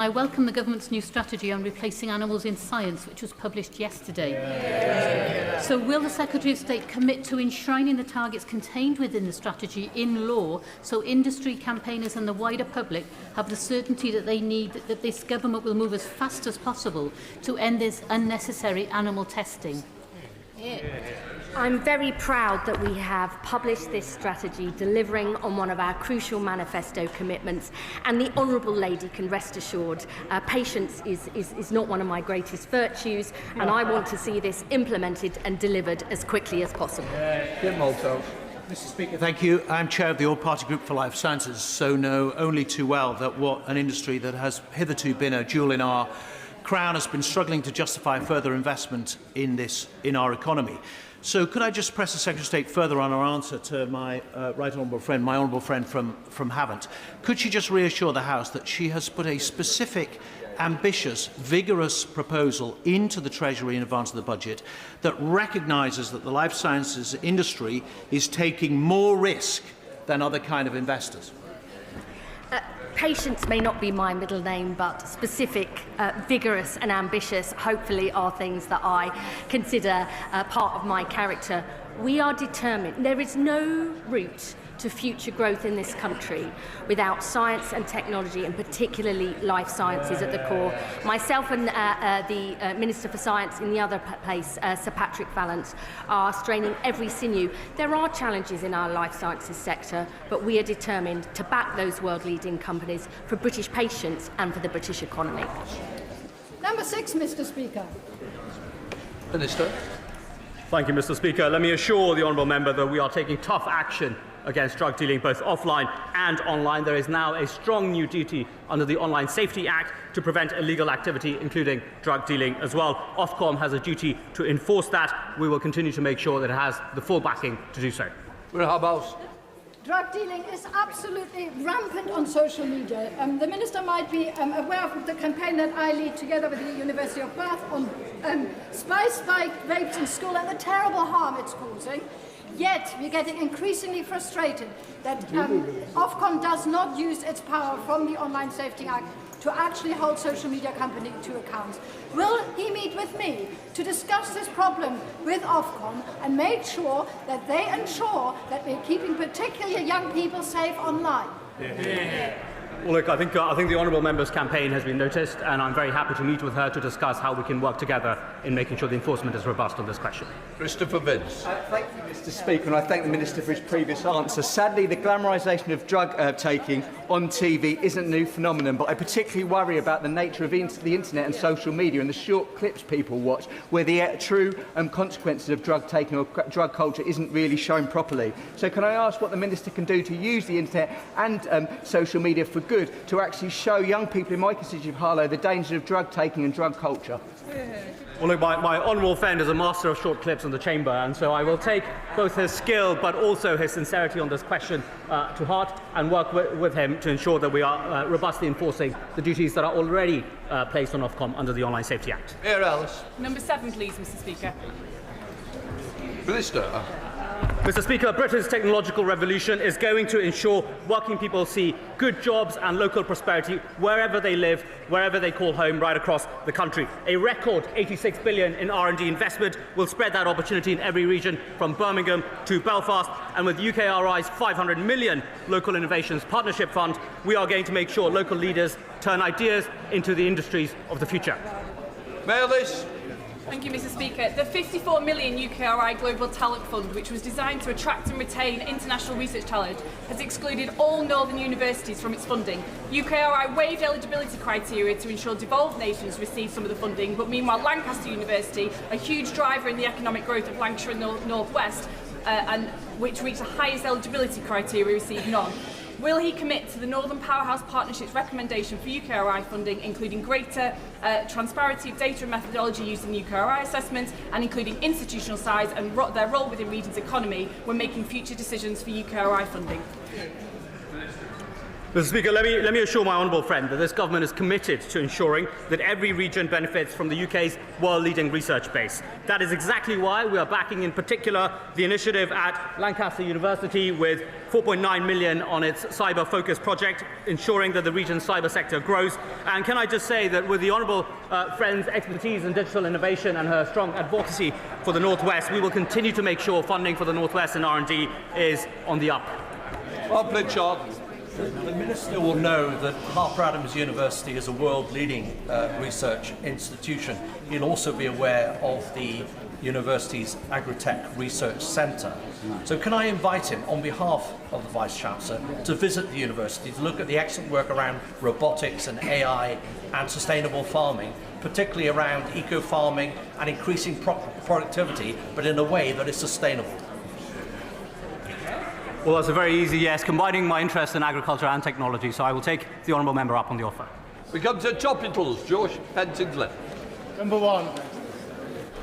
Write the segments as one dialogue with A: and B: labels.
A: I welcome the Government's new strategy on replacing animals in science, which was published yesterday. So will the Secretary of State commit to enshrining the targets contained within the strategy in law so industry, campaigners and the wider public have the certainty that they need, that this Government will move as fast as possible to end this unnecessary animal testing?
B: I'm very proud that we have published this strategy, delivering on one of our crucial manifesto commitments, and the Honourable Lady can rest assured patience is not one of my greatest virtues, and I want to see this implemented and delivered as quickly as possible.
C: Mr. Speaker, thank you. I'm chair of the All-Party Group for Life Sciences, so know only too well that what an industry that has hitherto been a jewel in our crown has been struggling to justify further investment in our economy. So could I just press the Secretary of State further on her answer to my right honourable friend, my honourable friend from Havant? Could she just reassure the House that she has put a specific, ambitious, vigorous proposal into the Treasury in advance of the budget that recognises that the life sciences industry is taking more risk than other kind of investors?
B: Patience may not be my middle name, but specific, vigorous and ambitious, hopefully, are things that I consider part of my character. We are determined. There is no route to future growth in this country without science and technology, and particularly life sciences at the core. Myself and the Minister for Science in the other place, Sir Patrick Vallance, are straining every sinew. There are challenges in our life sciences sector, but we are determined to back those world-leading companies for British patients and for the British economy.
D: Number 6, Mr. Speaker.
C: Minister.
E: Thank you, Mr. Speaker. Let me assure the honourable member that we are taking tough action against drug dealing both offline and online. There is now a strong new duty under the Online Safety Act to prevent illegal activity, including drug dealing as well. Ofcom has a duty to enforce that. We will continue to make sure that it has the full backing to do so.
D: Drug dealing is absolutely rampant on social media. The Minister might be aware of the campaign that I lead together with the University of Bath on spice-spiked vapes in school and the terrible harm it's causing. Yet we're getting increasingly frustrated that Ofcom does not use its power from the Online Safety Act to actually hold social media companies to account. Will he meet with me to discuss this problem with Ofcom and make sure that they ensure that we're keeping particularly young people safe online?
E: Well, look, I think the honourable member's campaign has been noticed, and I'm very happy to meet with her to discuss how we can work together in making sure the enforcement is robust on this question.
C: Christopher Vince.
F: Thank you, Mr. Speaker, and I thank the Minister for his previous answer. Sadly, the glamorisation of drug taking on TV isn't a new phenomenon, but I particularly worry about the nature of the internet and social media and the short clips people watch, where the true consequences of drug taking or drug culture isn't really shown properly. So can I ask what the Minister can do to use the internet and social media for good to actually show young people in my constituency of Harlow the danger of drug taking and drug culture?
E: Well, look, my honourable friend is a master of short clips in the chamber, and so I will take both his skill but also his sincerity on this question to heart and work with him to ensure that we are robustly enforcing the duties that are already placed on Ofcom under the Online Safety Act.
C: Mayor Ellis.
G: Number 7, please, Mr. Speaker.
C: Minister.
E: Mr. Speaker, Britain's technological revolution is going to ensure working people see good jobs and local prosperity wherever they live, wherever they call home, right across the country. A record £86 billion in R&D investment will spread that opportunity in every region from Birmingham to Belfast, and with UKRI's £500 million Local Innovations Partnership Fund, we are going to make sure local leaders turn ideas into the industries of the future.
C: Mayor Ellis.
G: Thank you, Mr. Speaker. The £54 million UKRI Global Talent Fund, which was designed to attract and retain international research talent, has excluded all northern universities from its funding. UKRI waived eligibility criteria to ensure devolved nations receive some of the funding, but meanwhile Lancaster University, a huge driver in the economic growth of Lancashire and North West, and which reached the highest eligibility criteria, received none. Will he commit to the Northern Powerhouse Partnership's recommendation for UKRI funding, including greater transparency of data and methodology used in UKRI assessments, and including institutional size and their role within regions' economy when making future decisions for UKRI funding?
E: Mr. Speaker, let me assure my honourable friend that this government is committed to ensuring that every region benefits from the UK's world-leading research base. That is exactly why we are backing, in particular, the initiative at Lancaster University with 4.9 million on its cyber focus project, ensuring that the region's cyber sector grows. And can I just say that with the honourable friend's expertise in digital innovation and her strong advocacy for the North West, we will continue to make sure funding for the North West and R&D is on the up.
C: The Minister will know that Harper Adams University is a world-leading research institution. He'll also be aware of the university's Agritech Research Centre. So can I invite him, on behalf of the Vice-Chancellor, to visit the university, to look at the excellent work around robotics and AI and sustainable farming, particularly around eco-farming and increasing productivity, but in a way that is sustainable?
E: Well, that's a very easy yes, combining my interest in agriculture and technology, so I will take the honourable member up on the offer.
H: We come to topicals. Josh Pentingsley.
I: Number 1.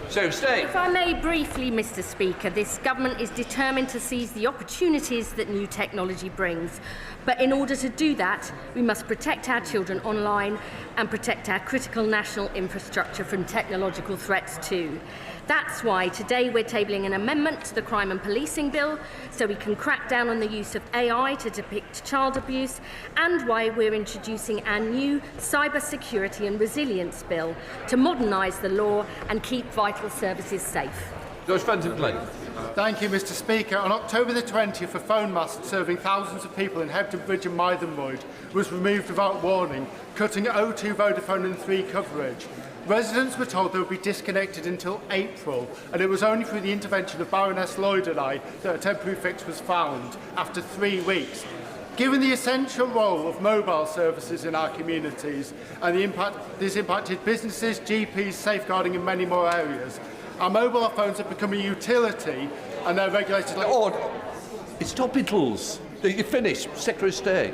H: So, stay.
B: If I may briefly, Mr. Speaker, this government is determined to seize the opportunities that new technology brings. But in order to do that, we must protect our children online and protect our critical national infrastructure from technological threats too. That's why today we're tabling an amendment to the Crime and Policing Bill so we can crack down on the use of AI to depict child abuse, and why we're introducing our new Cyber Security and Resilience Bill to modernise the law and keep vital services safe.
H: Josh Pentingsley.
I: Thank you, Mr. Speaker. On October the 20th, a phone mast serving thousands of people in Hebden Bridge and Mythenroyd was removed without warning, cutting O2, Vodafone and 3 coverage. Residents were told they would be disconnected until April, and it was only through the intervention of Baroness Lloyd and I that a temporary fix was found after 3 weeks. Given the essential role of mobile services in our communities and the impact this impacted businesses, GPs, safeguarding and many more areas, our mobile phones have become a utility and they're regulated like...
H: Order. It's topicals. You finished. Secretary of State.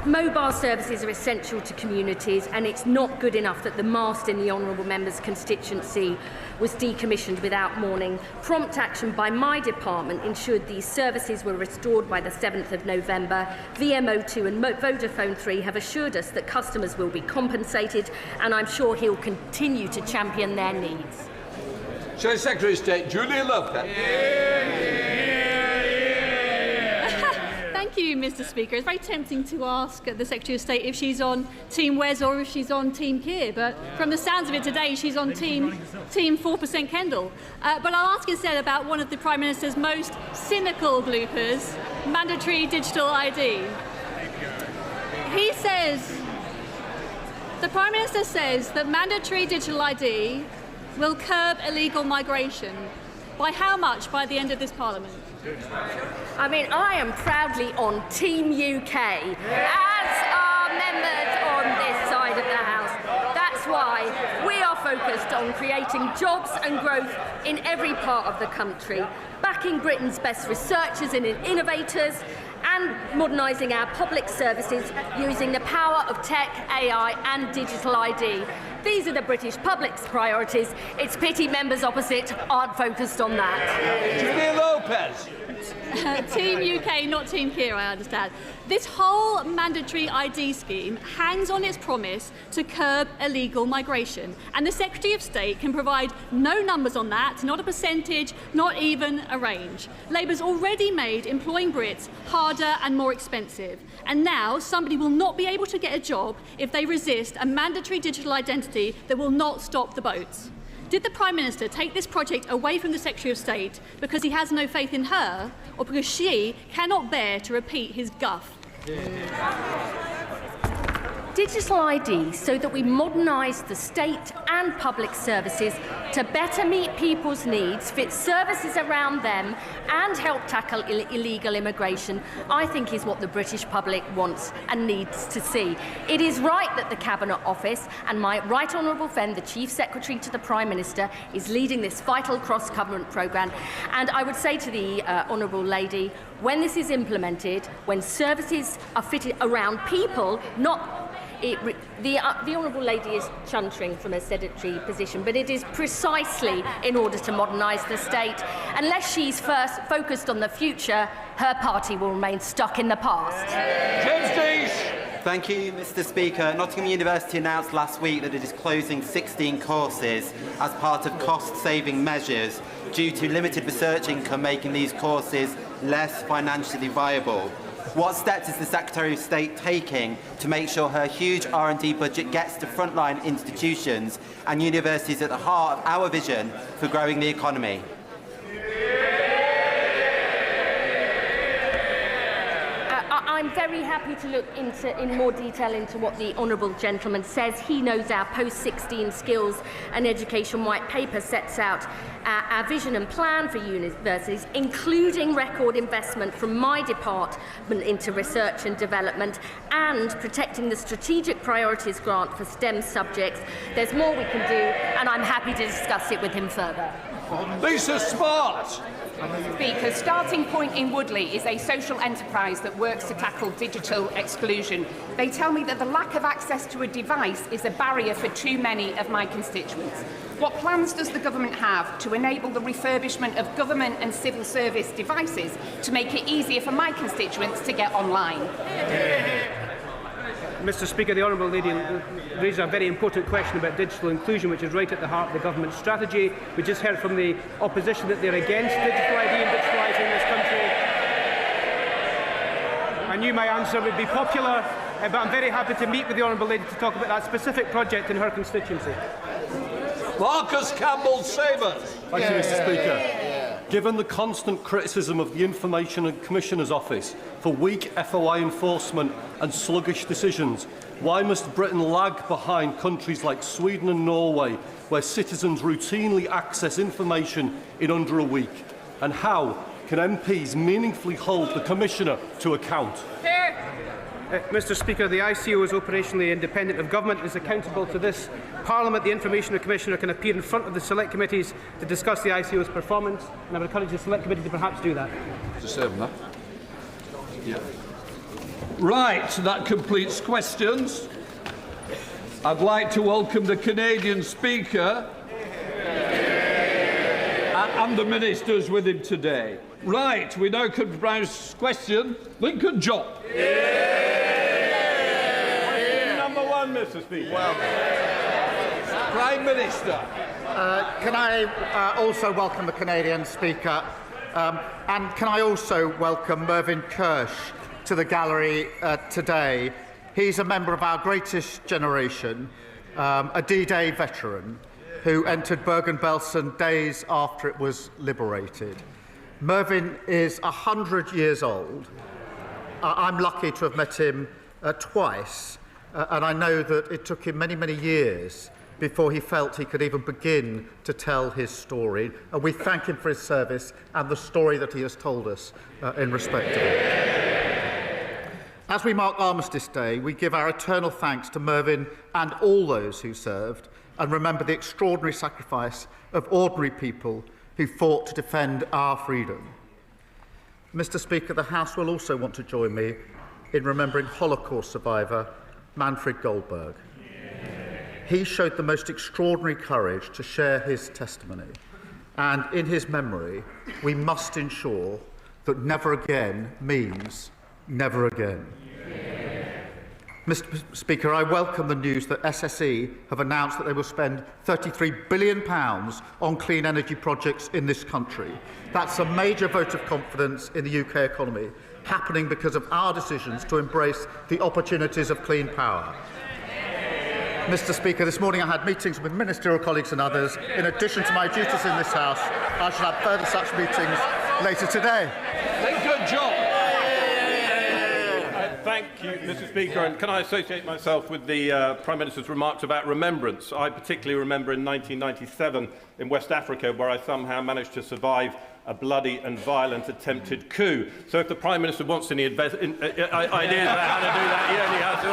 B: Mobile services are essential to communities, and it's not good enough that the mast in the honourable member's constituency was decommissioned without warning. Prompt action by my department ensured these services were restored by the 7th of November. VMO2 and Vodafone 3 have assured us that customers will be compensated, and I'm sure he'll continue to champion their needs.
H: Secretary of State Julia Lopez.
J: Thank you, Mr. Speaker. It's very tempting to ask the Secretary of State if she's on Team Wes or if she's on Team Keir, but from the sounds of it today, she's on Team 4% Kendall. But I'll ask instead about one of the Prime Minister's most cynical bloopers, mandatory digital ID. He says, the Prime Minister says that mandatory digital ID will curb illegal migration. By how much by the end of this Parliament?
B: I mean, I am proudly on Team UK, as are members on this side of the House. That's why we are focused on creating jobs and growth in every part of the country, backing Britain's best researchers and innovators, and modernising our public services using the power of tech, AI and digital ID. These are the British public's priorities. It's pity members opposite aren't focused on that.
H: Julia Lopez.
J: Team UK, not Team Keir, I understand. This whole mandatory ID scheme hangs on its promise to curb illegal migration. And the Secretary of State can provide no numbers on that, not a percentage, not even a range. Labour's already made employing Brits harder and more expensive. And now somebody will not be able to get a job if they resist a mandatory digital identity that will not stop the boats. Did the Prime Minister take this project away from the Secretary of State because he has no faith in her, or because she cannot bear to repeat his guff?
B: Digital ID so that we modernise the state and public services to better meet people's needs, fit services around them and help tackle illegal immigration, I think is what the British public wants and needs to see. It is right that the Cabinet Office and my right honourable friend, the Chief Secretary to the Prime Minister, is leading this vital cross-government programme. And I would say to the honourable lady, when this is implemented, when services are fitted around people, not the Honourable Lady is chuntering from a sedentary position, but it is precisely in order to modernise the state. Unless she's first focused on the future, her party will remain stuck in the past.
H: James Dees.
K: Thank you, Mr. Speaker. Nottingham University announced last week that it is closing 16 courses as part of cost-saving measures due to limited research income making these courses less financially viable. What steps is the Secretary of State taking to make sure her huge R&D budget gets to frontline institutions and universities at the heart of our vision for growing the economy?
B: I'm very happy to look in more detail into what the Honourable Gentleman says. He knows our post-16 skills and education white paper sets out our vision and plan for universities, including record investment from my department into research and development and protecting the strategic priorities grant for STEM subjects. There's more we can do, and I'm happy to discuss it with him further.
H: Lisa Smart.
L: Speaker, Starting Point in Woodley is a social enterprise that works to tackle digital exclusion. They tell me that the lack of access to a device is a barrier for too many of my constituents. What plans does the government have to enable the refurbishment of government and civil service devices to make it easier for my constituents to get online?
E: Mr. Speaker, the Honourable Lady raised a very important question about digital inclusion, which is right at the heart of the government's strategy. We just heard from the opposition that they're against digital ID and digitalising this country. I knew my answer would be popular, but I'm very happy to meet with the Honourable Lady to talk about that specific project in her constituency.
H: Marcus Campbell-Sabers.
M: Thank you, Mr. Speaker. Given the constant criticism of the Information and Commissioner's Office for weak FOI enforcement and sluggish decisions, why must Britain lag behind countries like Sweden and Norway, where citizens routinely access information in under a week? And how can MPs meaningfully hold the Commissioner to account?
E: Mr. Speaker, the ICO is operationally independent of government and is accountable to this Parliament. The Information Commissioner can appear in front of the select committees to discuss the ICO's performance, and I would encourage the select committee to perhaps do that.
H: Yeah. Right, that completes questions. I'd like to welcome the Canadian Speaker and the ministers with him today. Right, we now come to Brown's question. Lincoln John.
N: Number one, Mr. Speaker.
H: Prime Minister.
N: Can I also welcome the Canadian Speaker? And can I also welcome Mervyn Kirsch to the gallery today? He's a member of our greatest generation, a D-Day veteran who entered Bergen-Belsen days after it was liberated. Mervyn is 100 years old. I'm lucky to have met him twice, and I know that it took him many, many years before he felt he could even begin to tell his story. And we thank him for his service and the story that he has told us in respect of it. As we mark Armistice Day, we give our eternal thanks to Mervyn and all those who served, and remember the extraordinary sacrifice of ordinary people who fought to defend our freedom. Mr. Speaker, the House will also want to join me in remembering Holocaust survivor Manfred Goldberg. He showed the most extraordinary courage to share his testimony, and in his memory, we must ensure that never again means never again. Mr. Speaker, I welcome the news that SSE have announced that they will spend £33 billion on clean energy projects in this country. That's a major vote of confidence in the UK economy, happening because of our decisions to embrace the opportunities of clean power. Mr. Speaker, this morning I had meetings with ministerial colleagues and others. In addition to my duties in this House, I shall have further such meetings later today.
H: Lincoln John.
O: Thank you, Mr. Speaker. And can I associate myself with the Prime Minister's remarks about remembrance? I particularly remember in 1997 in West Africa, where I somehow managed to survive a bloody and violent attempted coup. So if the Prime Minister wants any ideas about how to do that, he only has to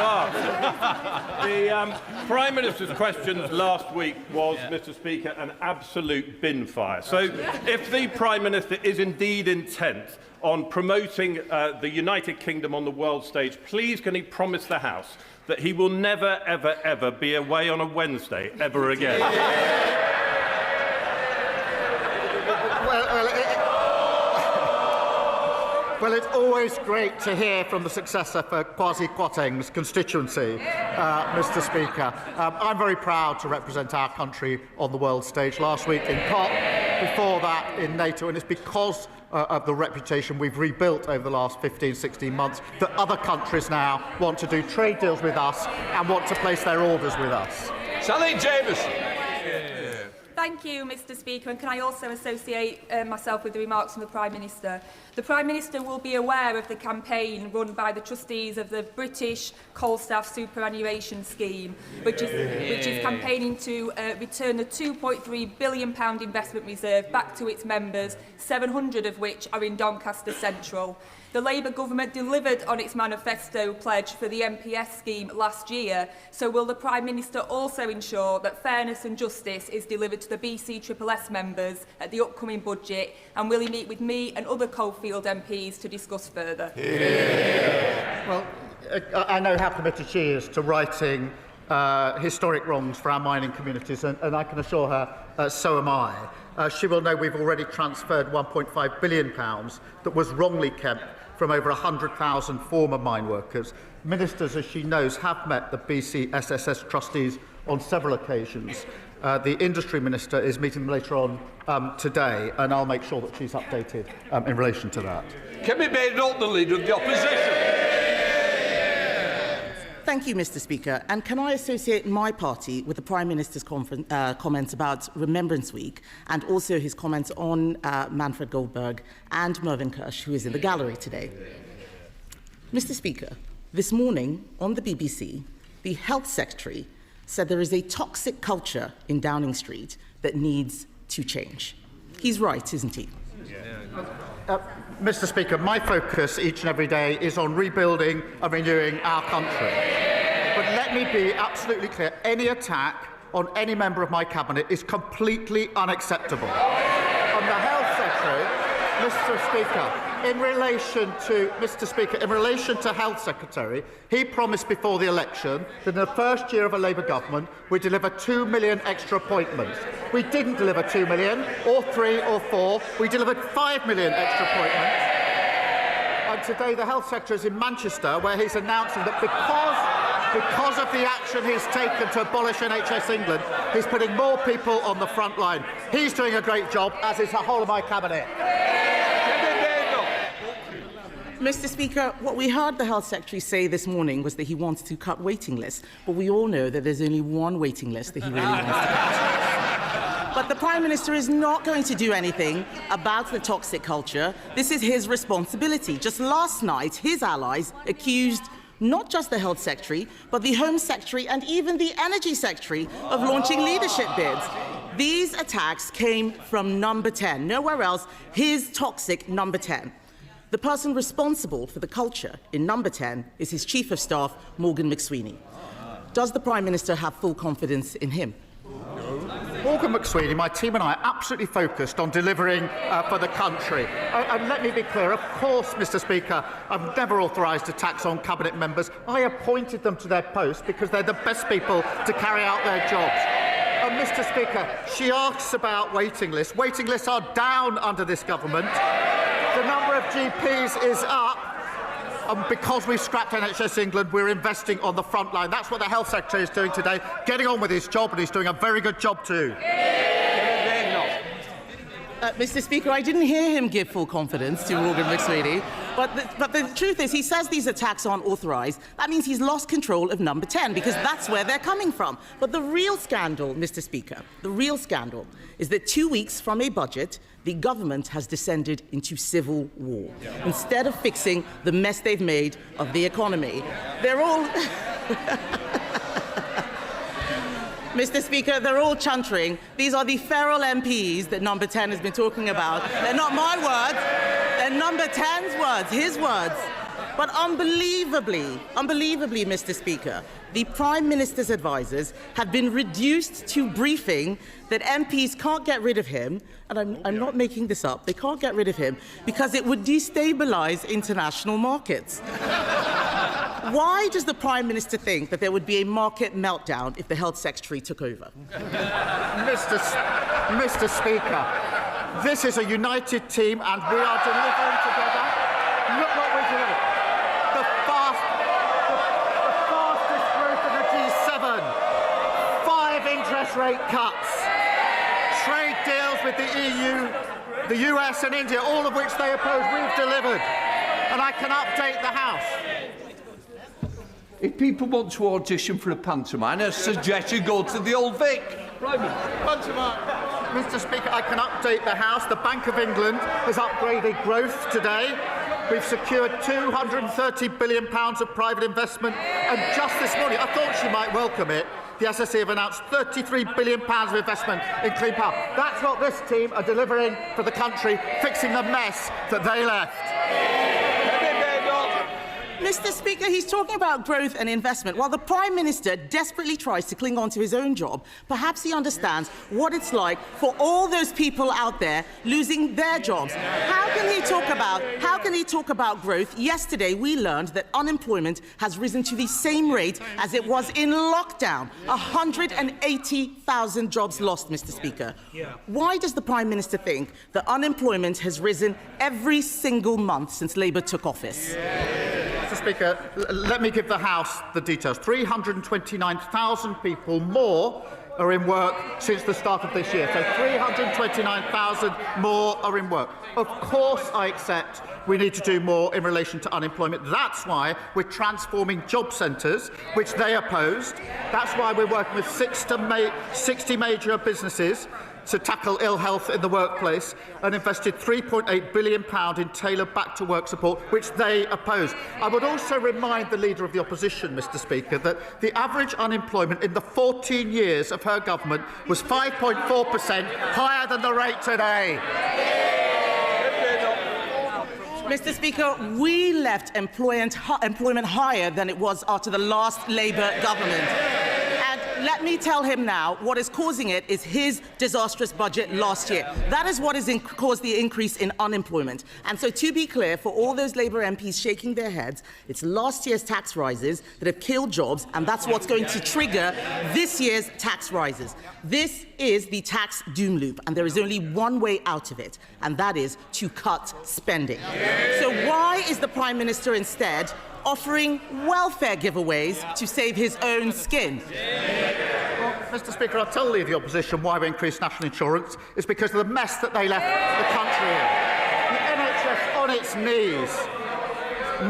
O: ask. The Prime Minister's questions last week was, Mr. Speaker, an absolute bin fire. So if the Prime Minister is indeed intent on promoting the United Kingdom on the world stage, please can he promise the House that he will never, ever, ever be away on a Wednesday ever again?
N: Well, it's always great to hear from the successor for Kwasi Kwarteng's constituency, Mr. Speaker. I'm very proud to represent our country on the world stage last week in COP, before that in NATO, and it's because of the reputation we've rebuilt over the last 15, 16 months that other countries now want to do trade deals with us and want to place their orders with us.
H: Sally Jamieson.
P: Thank you, Mr. Speaker, and can I also associate myself with the remarks from the Prime Minister? The Prime Minister will be aware of the campaign run by the trustees of the British Coal Staff Superannuation Scheme, which is campaigning to return the £2.3 billion investment reserve back to its members, 700 of which are in Doncaster Central. The Labour government delivered on its manifesto pledge for the MPS scheme last year, so will the Prime Minister also ensure that fairness and justice is delivered to the BCSS members at the upcoming budget, and will he meet with me and other Coalfield MPs to discuss further?
N: Well, I know how committed she is to righting historic wrongs for our mining communities, and I can assure her so am I. She will know we've already transferred £1.5 billion that was wrongly kept from over 100,000 former mine workers. Ministers, as she knows, have met the BCSS trustees on several occasions. The Industry Minister is meeting them later on today, and I'll make sure that she's updated in relation to that.
H: Kemi Badenoch, the Leader of the Opposition.
Q: Thank you, Mr. Speaker. And can I associate my party with the Prime Minister's comments about Remembrance Week, and also his comments on Manfred Goldberg and Mervyn Kirsch, who is in the gallery today. Mr. Speaker, this morning on the BBC, the Health Secretary said there is a toxic culture in Downing Street that needs to change. He's right, isn't he?
N: Mr. Speaker, my focus each and every day is on rebuilding and renewing our country. But let me be absolutely clear, any attack on any member of my cabinet is completely unacceptable. On the Health Secretary, Mr. Speaker, in relation to Health Secretary, he promised before the election that in the first year of a Labour government we'd deliver 2 million extra appointments. We didn't deliver 2 million, or 3 or 4. We delivered 5 million extra appointments. And today the Health Secretary is in Manchester, where he's announcing that because of the action he's taken to abolish NHS England, he's putting more people on the front line. He's doing a great job, as is the whole of my cabinet.
Q: Mr. Speaker, what we heard the Health Secretary say this morning was that he wants to cut waiting lists, but we all know that there's only one waiting list that he really wants to cut. But the Prime Minister is not going to do anything about the toxic culture. This is his responsibility. Just last night, his allies accused not just the Health Secretary, but the Home Secretary and even the Energy Secretary of launching leadership bids. These attacks came from Number 10, nowhere else, his toxic Number 10. The person responsible for the culture in Number 10 is his Chief of Staff, Morgan McSweeney. Does the Prime Minister have full confidence in him?
N: Morgan McSweeney, my team and I are absolutely focused on delivering for the country. And let me be clear, of course, Mr. Speaker, I've never authorised attacks on Cabinet members. I appointed them to their posts because they're the best people to carry out their jobs. Mr. Speaker, she asks about waiting lists. Waiting lists are down under this government. The number of GPs is up. And because we've scrapped NHS England, we're investing on the front line. That's what the Health Secretary is doing today, getting on with his job, and he's doing a very good job too.
Q: Mr. Speaker, I didn't hear him give full confidence to Morgan McSweeney, but the truth is he says these attacks aren't authorised. That means he's lost control of Number 10, because that's where they're coming from. But the real scandal, Mr. Speaker, the real scandal is that 2 weeks from a budget, the government has descended into civil war. Instead of fixing the mess they've made of the economy, they're all... Mr. Speaker, they're all chuntering. These are the feral MPs that Number 10 has been talking about. They're not my words. They're Number 10's words, his words. But unbelievably, Mr. Speaker, the Prime Minister's advisers have been reduced to briefing that MPs can't get rid of him, and I'm not making this up, they can't get rid of him because it would destabilise international markets. Why does the Prime Minister think that there would be a market meltdown if the Health Secretary took over?
N: Mr. Speaker, this is a united team and we are delivering together. Look what we're delivering. The fastest growth of the G7. 5 interest rate cuts. Trade deals with the EU, the US and India, all of which they oppose. We've delivered. And I can update the House.
H: If people want to audition for a pantomime, I suggest you go to the Old Vic.
N: Pantomime. Mr. Speaker, I can update the House. The Bank of England has upgraded growth today. We've secured £230 billion of private investment. And just this morning, I thought she might welcome it, the SSE have announced £33 billion of investment in clean power. That's what this team are delivering for the country, fixing the mess that they left.
Q: Mr. Speaker, he's talking about growth and investment. While the Prime Minister desperately tries to cling on to his own job, perhaps he understands what it's like for all those people out there losing their jobs. How can he talk about growth? Yesterday, we learned that unemployment has risen to the same rate as it was in lockdown. 180,000 jobs lost, Mr. Speaker. Why does the Prime Minister think that unemployment has risen every single month since Labour took office?
N: Mr. Speaker, let me give the House the details. 329,000 people more are in work since the start of this year. So 329,000 more are in work. Of course, I accept we need to do more in relation to unemployment. That's why we're transforming job centres, which they opposed. That's why we're working with 60 major businesses to tackle ill health in the workplace and invested £3.8 billion in tailored back-to-work support, which they opposed. I would also remind the Leader of the Opposition, Mr. Speaker, that the average unemployment in the 14 years of her government was 5.4%, higher than the rate today.
Q: Mr. Speaker, we left employment higher than it was after the last Labour government. Let me tell him now, what is causing it is his disastrous budget last year. That is what has caused the increase in unemployment. And so, to be clear, for all those Labour MPs shaking their heads, it's last year's tax rises that have killed jobs, and that's what's going to trigger this year's tax rises. This is the tax doom loop, and there is only one way out of it, and that is to cut spending. So why is the Prime Minister instead offering welfare giveaways to save his own skin?
N: Well, Mr. Speaker, I'll tell the Leader of the Opposition why we increased national insurance. It's because of the mess that they left the country in. The NHS on its knees.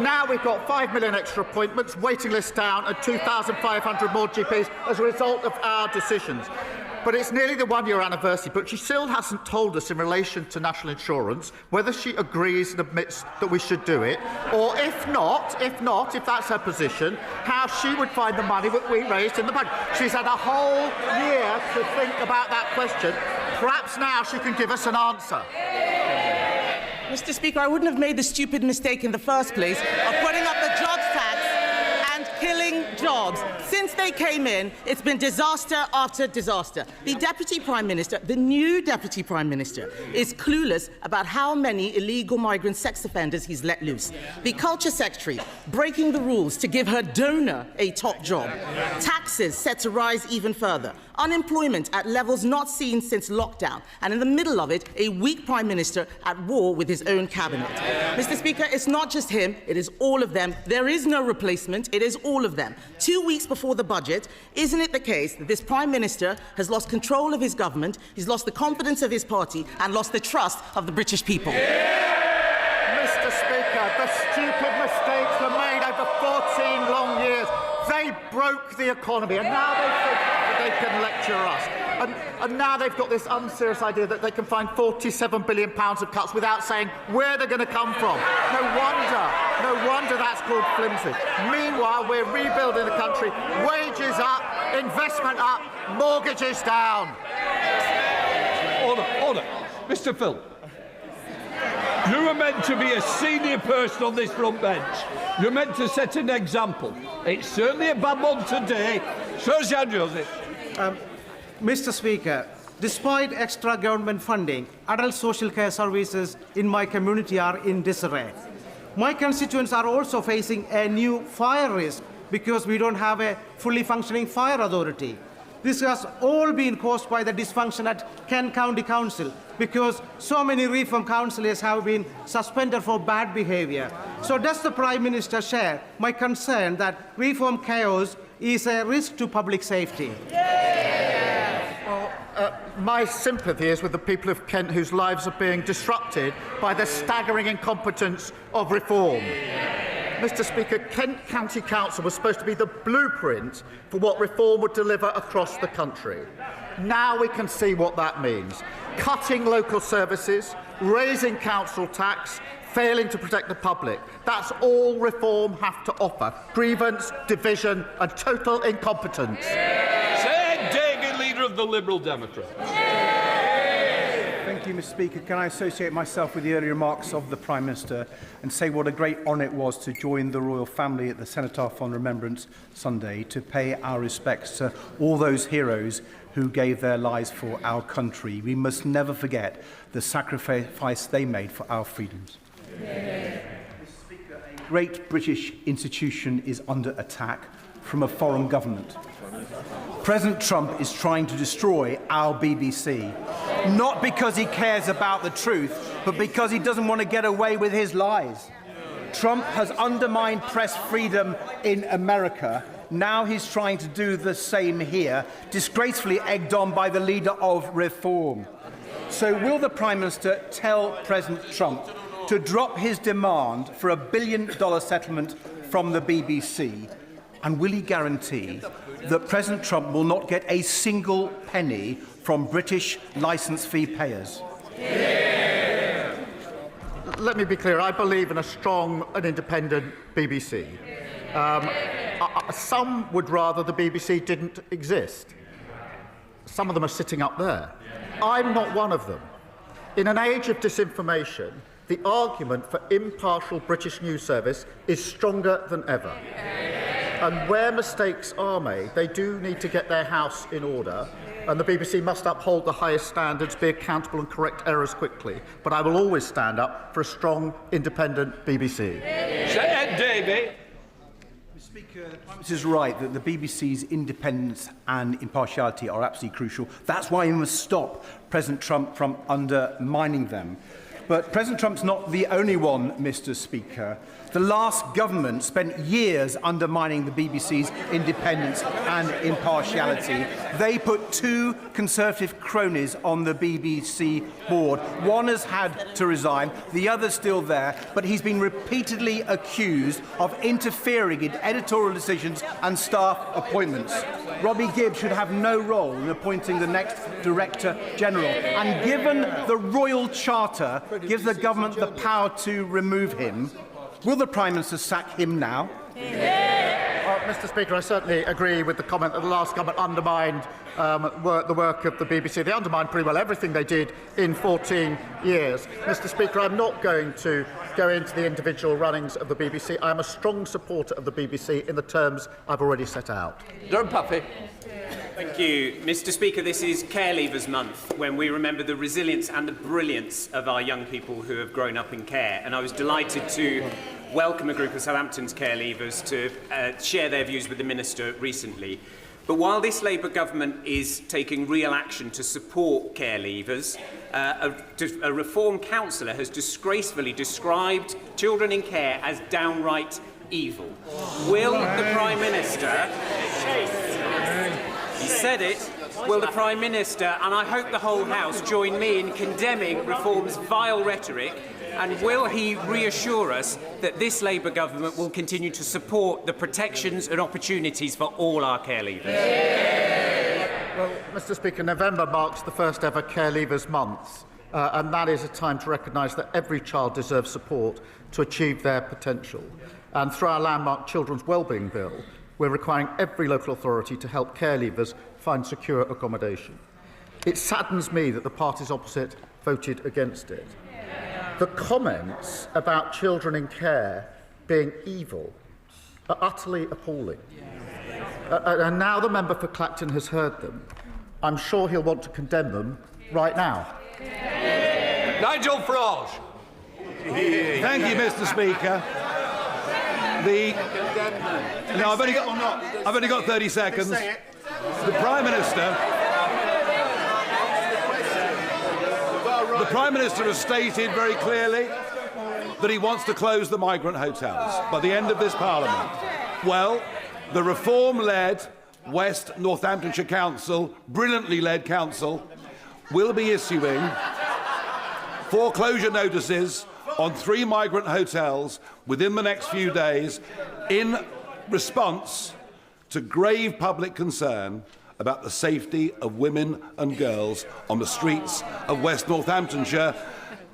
N: Now we've got 5 million extra appointments, waiting lists down, and 2,500 more GPs as a result of our decisions. But it's nearly the one-year anniversary, but she still hasn't told us in relation to national insurance whether she agrees and admits that we should do it, or if not, if that's her position, how she would find the money that we raised in the budget. She's had a whole year to think about that question. Perhaps now she can give us an answer.
Q: Mr. Speaker, I wouldn't have made the stupid mistake in the first place of putting up the jobs tax and killing jobs. Since they came in, it's been disaster after disaster. The Deputy Prime Minister, the new Deputy Prime Minister, is clueless about how many illegal migrant sex offenders he's let loose. The Culture Secretary breaking the rules to give her donor a top job. Taxes set to rise even further. Unemployment at levels not seen since lockdown. And in the middle of it, a weak Prime Minister at war with his own cabinet. Mr. Speaker, it's not just him, it is all of them. There is no replacement, it is all of them. 2 weeks before the budget, isn't it the case that this Prime Minister has lost control of his government, he's lost the confidence of his party, and lost the trust of the British people?
N: Mr. Speaker, the stupid mistakes were made over 14 long years. They broke the economy, and now they think that they can lecture us. And now they've got this unserious idea that they can find £47 billion of cuts without saying where they're going to come from. No wonder that's called flimsy. Meanwhile, we're rebuilding the country. Wages up, investment up, mortgages down.
H: Order. Mr. Phil. You are meant to be a senior person on this front bench. You're meant to set an example. It's certainly a bad one today. Sir Joseph.
R: Mr. Speaker, despite extra government funding, adult social care services in my community are in disarray. My constituents are also facing a new fire risk because we don't have a fully functioning fire authority. This has all been caused by the dysfunction at Kent County Council because so many reform councillors have been suspended for bad behaviour. So does the Prime Minister share my concern that reform chaos is a risk to public safety?
N: Well, my sympathy is with the people of Kent whose lives are being disrupted by the staggering incompetence of reform. Mr. Speaker, Kent County Council was supposed to be the blueprint for what reform would deliver across the country. Now we can see what that means. Cutting local services, raising council tax, failing to protect the public. That's all reform have to offer. Grievance, division and total incompetence.
H: Say David, leader of the Liberal Democrats.
F: Thank you, Mr. Speaker. Can I associate myself with the earlier remarks of the Prime Minister and say what a great honour it was to join the royal family at the Cenotaph on Remembrance Sunday to pay our respects to all those heroes who gave their lives for our country. We must never forget the sacrifice they made for our freedoms. Mr. Speaker, a great British institution is under attack from a foreign government. President Trump is trying to destroy our BBC, not because he cares about the truth, but because he doesn't want to get away with his lies. Trump has undermined press freedom in America. Now he's trying to do the same here, disgracefully egged on by the leader of reform. So will the Prime Minister tell President Trump to drop his demand for a $1 billion settlement from the BBC? And will he guarantee that President Trump will not get a single penny from British licence fee payers?
N: Yeah. Let me be clear. I believe in a strong and independent BBC. Some would rather the BBC didn't exist. Some of them are sitting up there. I'm not one of them. In an age of disinformation, the argument for impartial British news service is stronger than ever. And where mistakes are made, they do need to get their house in order, and the BBC must uphold the highest standards, be accountable and correct errors quickly. But I will always stand up for a strong, independent BBC.
H: Davey.
F: Mr. Speaker, the Prime Minister is right that the BBC's independence and impartiality are absolutely crucial. That's why we must stop President Trump from undermining them. But President Trump's not the only one, Mr. Speaker. The last government spent years undermining the BBC's independence and impartiality. They put two Conservative cronies on the BBC board. One has had to resign, the other's still there, but he's been repeatedly accused of interfering in editorial decisions and staff appointments. Robbie Gibbs should have no role in appointing the next Director General. And given the Royal Charter gives the government the power to remove him, will the Prime Minister sack him now?
N: Well, Mr. Speaker, I certainly agree with the comment that the last government undermined the work of the BBC. They undermined pretty well everything they did in 14 years. Mr. Speaker, I'm not going to go into the individual runnings of the BBC. I am a strong supporter of the BBC in the terms I've already set out.
H: Don't puffy.
S: Thank you. Mr. Speaker, this is Care Leavers Month, when we remember the resilience and the brilliance of our young people who have grown up in care. And I was delighted to welcome a group of Southampton's care leavers to share their views with the Minister recently. But while this Labour government is taking real action to support care leavers, a Reform councillor has disgracefully described children in care as downright evil. Will the Prime Minister... He said it. Will the Prime Minister, and I hope the whole House, join me in condemning Reform's vile rhetoric, and will he reassure us that this Labour government will continue to support the protections and opportunities for all our care leavers?
N: Well, Mr. Speaker, November marks the first ever Care Leavers Month, and that is a time to recognise that every child deserves support to achieve their potential. And through our landmark Children's Wellbeing Bill, we're requiring every local authority to help care leavers find secure accommodation. It saddens me that the parties opposite voted against it. The comments about children in care being evil are utterly appalling. And now the member for Clacton has heard them. I'm sure he'll want to condemn them right now.
H: Nigel Farage. Thank you, Mr. Speaker. No, I've only got 30 seconds. The Prime Minister has stated very clearly that he wants to close the migrant hotels by the end of this Parliament. Well, the reform-led West Northamptonshire Council, brilliantly led council, will be issuing foreclosure notices on 3 migrant hotels within the next few days in response to grave public concern about the safety of women and girls on the streets of West Northamptonshire.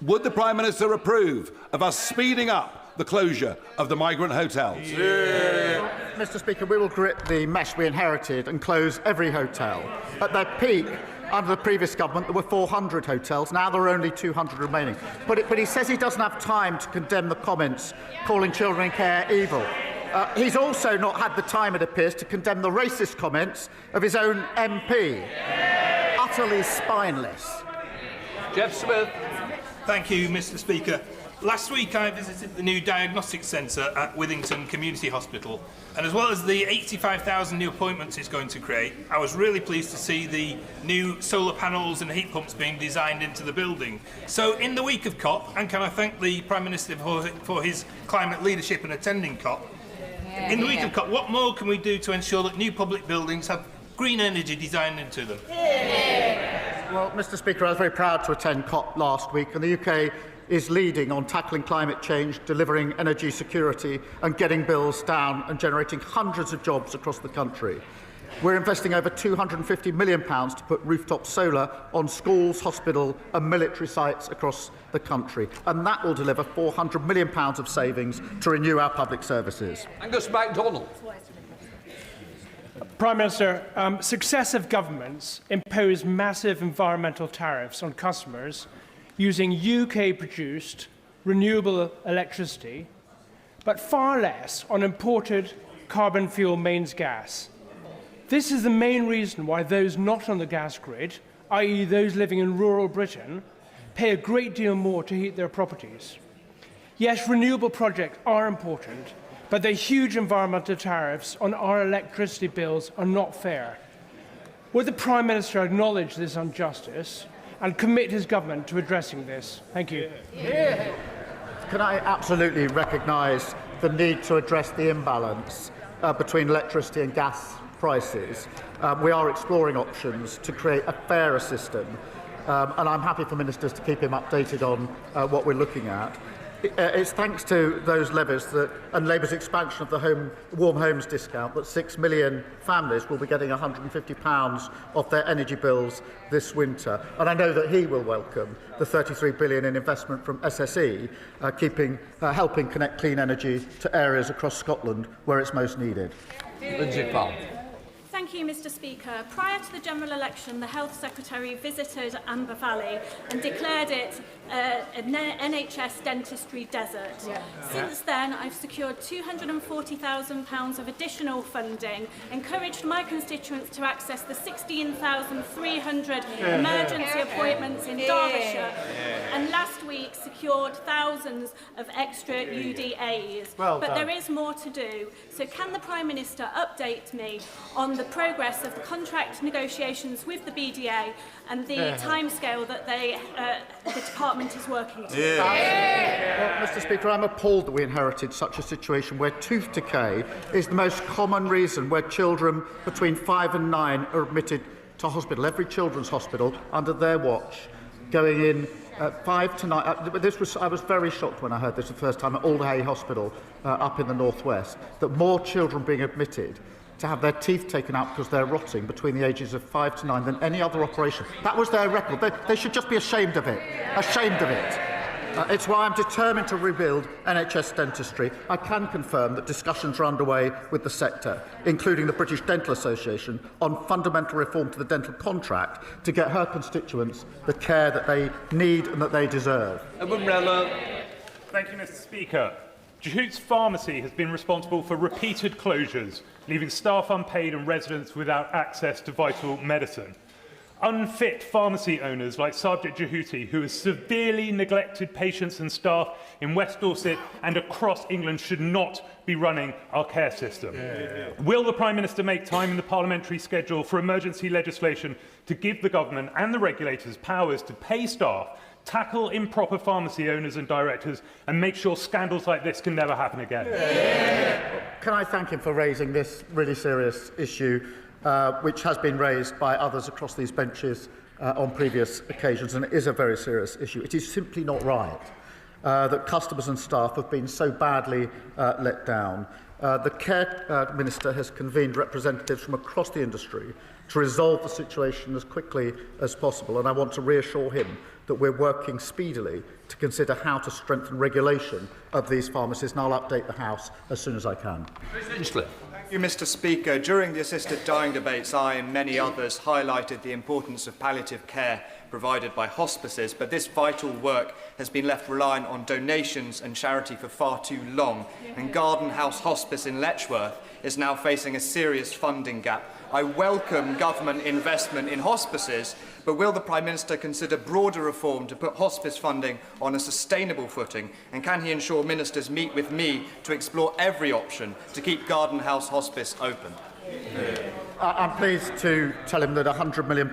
H: Would the Prime Minister approve of us speeding up the closure of the migrant hotels?
N: Mr. Speaker, we will grit the mess we inherited and close every hotel. At their peak, under the previous government, there were 400 hotels. Now there are only 200 remaining. But he says he doesn't have time to condemn the comments calling children in care evil. He's also not had the time, it appears, to condemn the racist comments of his own MP. Utterly spineless.
H: Jeff Smith.
T: Thank you, Mr. Speaker. Last week I visited the new diagnostic centre at Withington Community Hospital, and as well as the 85,000 new appointments it's going to create, I was really pleased to see the new solar panels and heat pumps being designed into the building. So in the week of COP, and can I thank the Prime Minister for his climate leadership and attending COP, in the week of COP, what more can we do to ensure that new public buildings have green energy designed into them?
N: Well, Mr. Speaker, I was very proud to attend COP last week, and the UK is leading on tackling climate change, delivering energy security and getting bills down and generating hundreds of jobs across the country. We're investing over £250 million to put rooftop solar on schools, hospital and military sites across the country, and that will deliver £400 million of savings to renew our public services.
H: Angus MacDonald.
U: Prime Minister, successive governments imposed massive environmental tariffs on customers using UK-produced renewable electricity, but far less on imported carbon fuel mains gas. This is the main reason why those not on the gas grid, i.e. those living in rural Britain, pay a great deal more to heat their properties. Yes, renewable projects are important, but the huge environmental tariffs on our electricity bills are not fair. Would the Prime Minister acknowledge this injustice and commit his government to addressing this? Thank you.
N: Can I absolutely recognise the need to address the imbalance between electricity and gas prices? We are exploring options to create a fairer system, and I'm happy for ministers to keep him updated on what we're looking at. It's thanks to those levies and Labour's expansion of the warm homes discount that 6 million families will be getting £150 off their energy bills this winter. And I know that he will welcome the £33 billion in investment from SSE, helping connect clean energy to areas across Scotland where it's most needed.
H: Lindsay Powell.
V: Thank you, Mr. Speaker. Prior to the general election, the Health Secretary visited Amber Valley and declared it an NHS dentistry desert. Since then, I've secured £240,000 of additional funding, encouraged my constituents to access the 16,300 emergency appointments in Derbyshire, and last week secured thousands of extra UDAs. But there is more to do. So can the Prime Minister update me on the progress of the contract negotiations with the BDA and the timescale that the department is working to?
N: Well, Mr. Speaker, I'm appalled that we inherited such a situation where tooth decay is the most common reason where children between 5 and 9 are admitted to hospital. Every children's hospital under their watch, going in 5 to 9. I was very shocked when I heard this the first time at Alderhay Hospital up in the northwest, that more children being admitted to have their teeth taken out because they're rotting between the ages of 5 to 9 than any other operation. That was their record. They should just be ashamed of it. Ashamed of it. It's why I'm determined to rebuild NHS dentistry. I can confirm that discussions are underway with the sector, including the British Dental Association, on fundamental reform to the dental contract to get her constituents the care that they need and that they deserve.
W: Thank you, Mr. Speaker. Jehoots Pharmacy has been responsible for repeated closures, leaving staff unpaid and residents without access to vital medicine. Unfit pharmacy owners like Sargit Jehuti, who has severely neglected patients and staff in West Dorset and across England, should not be running our care system. Will the Prime Minister make time in the parliamentary schedule for emergency legislation to give the government and the regulators powers to pay staff, tackle improper pharmacy owners and directors, and make sure scandals like this can never happen again?
N: Can I thank him for raising this really serious issue, which has been raised by others across these benches on previous occasions, and it is a very serious issue. It is simply not right that customers and staff have been so badly let down. The Care Minister has convened representatives from across the industry to resolve the situation as quickly as possible, and I want to reassure him that we're working speedily to consider how to strengthen regulation of these pharmacies, and I'll update the House as soon as I can.
F: Thank you, Mr. Speaker. During the assisted dying debates, I and many others highlighted the importance of palliative care provided by hospices, but this vital work has been left reliant on donations and charity for far too long, and Garden House Hospice in Letchworth is now facing a serious funding gap. I welcome government investment in hospices, but will the Prime Minister consider broader reform to put hospice funding on a sustainable footing? And can he ensure ministers meet with me to explore every option to keep Garden House Hospice open?
N: I'm pleased to tell him that £100 million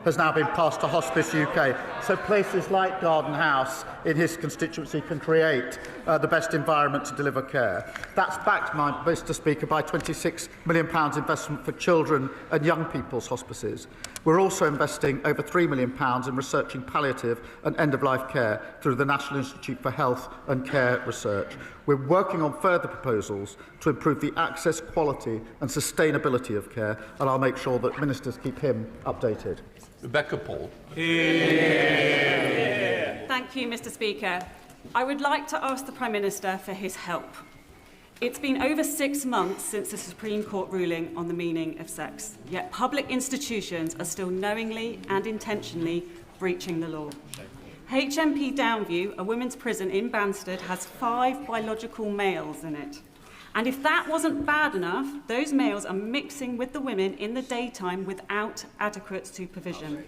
N: has now been passed to Hospice UK, so places like Garden House in his constituency can create the best environment to deliver care. That's backed, Mr. Speaker, by £26 million investment for children and young people's hospices. We're also investing over £3 million in researching palliative and end-of-life care through the National Institute for Health and Care Research. We're working on further proposals to improve the access, quality and sustainability of care, and I'll make sure that ministers keep him updated.
H: Rebecca Paul.
A: Thank you, Mr. Speaker. I would like to ask the Prime Minister for his help. It's been over 6 months since the Supreme Court ruling on the meaning of sex, yet public institutions are still knowingly and intentionally breaching the law. HMP Downview, a women's prison in Banstead, has 5 biological males in it. And if that wasn't bad enough, those males are mixing with the women in the daytime without adequate supervision.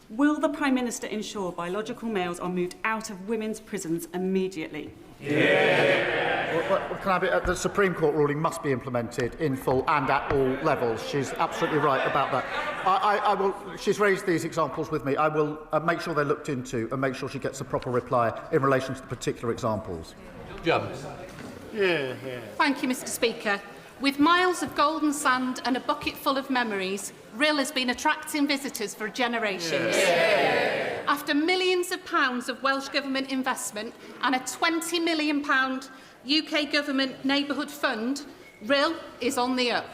A: Will the Prime Minister ensure biological males are moved out of women's prisons immediately?
N: The Supreme Court ruling must be implemented in full and at all levels. She's absolutely right about that. She's raised these examples with me. I will make sure they're looked into and make sure she gets a proper reply in relation to the particular examples.
D: Thank you, Mr. Speaker. With miles of golden sand and a bucket full of memories, Rhyl has been attracting visitors for generations. After millions of pounds of Welsh Government investment and a £20 million UK Government Neighbourhood Fund, Rhyl is on the up.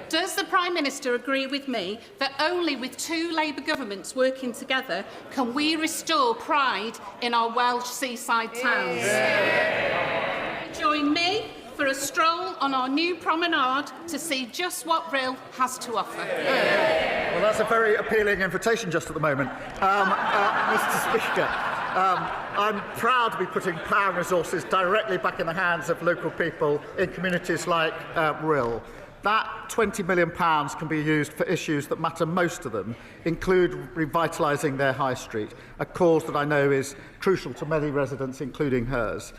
D: Does the Prime Minister agree with me that only with 2 Labour governments working together can we restore pride in our Welsh seaside towns? Join me for a stroll on our new promenade to see just what Rhyl has to offer.
N: Well, that's a very appealing invitation just at the moment. Mr. Speaker, I'm proud to be putting power and resources directly back in the hands of local people in communities like Rhyl. That £20 million can be used for issues that matter most to them, include revitalising their high street, a cause that I know is crucial to many residents, including hers.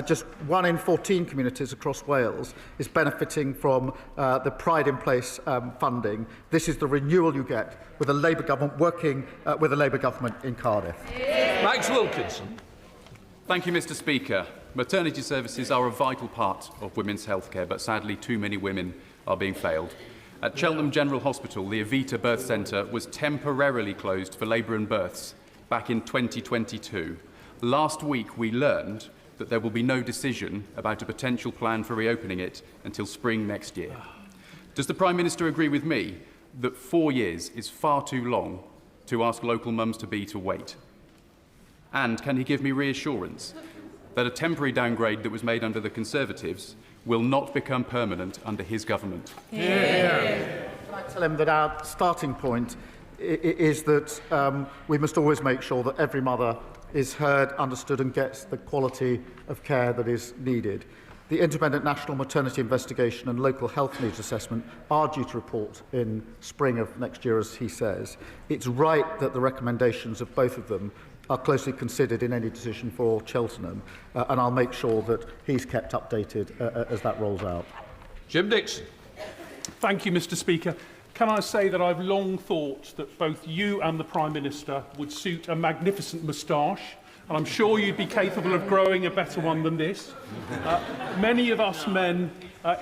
N: Just 1 in 14 communities across Wales is benefiting from the Pride in Place funding. This is the renewal you get with a Labour government working with a Labour government in Cardiff.
H: Max Wilkinson.
G: Thank you, Mr. Speaker. Maternity services are a vital part of women's healthcare, but sadly too many women are being failed. At Cheltenham General Hospital, the Evita Birth Centre was temporarily closed for labour and births back in 2022. Last week, we learned that there will be no decision about a potential plan for reopening it until spring next year. Does the Prime Minister agree with me that 4 years is far too long to ask local mums-to-be to wait? And can he give me reassurance that a temporary downgrade that was made under the Conservatives will not become permanent under his government?
N: I tell him that our starting point is that we must always make sure that every mother is heard, understood and gets the quality of care that is needed. The Independent National Maternity Investigation and Local Health Needs Assessment are due to report in spring of next year, as he says. It's right that the recommendations of both of them are closely considered in any decision for Cheltenham, and I'll make sure that he's kept updated as that rolls out.
H: Jim Dixon.
C: Thank you, Mr. Speaker. Can I say that I've long thought that both you and the Prime Minister would suit a magnificent moustache, and I'm sure you'd be capable of growing a better one than this. Many of us men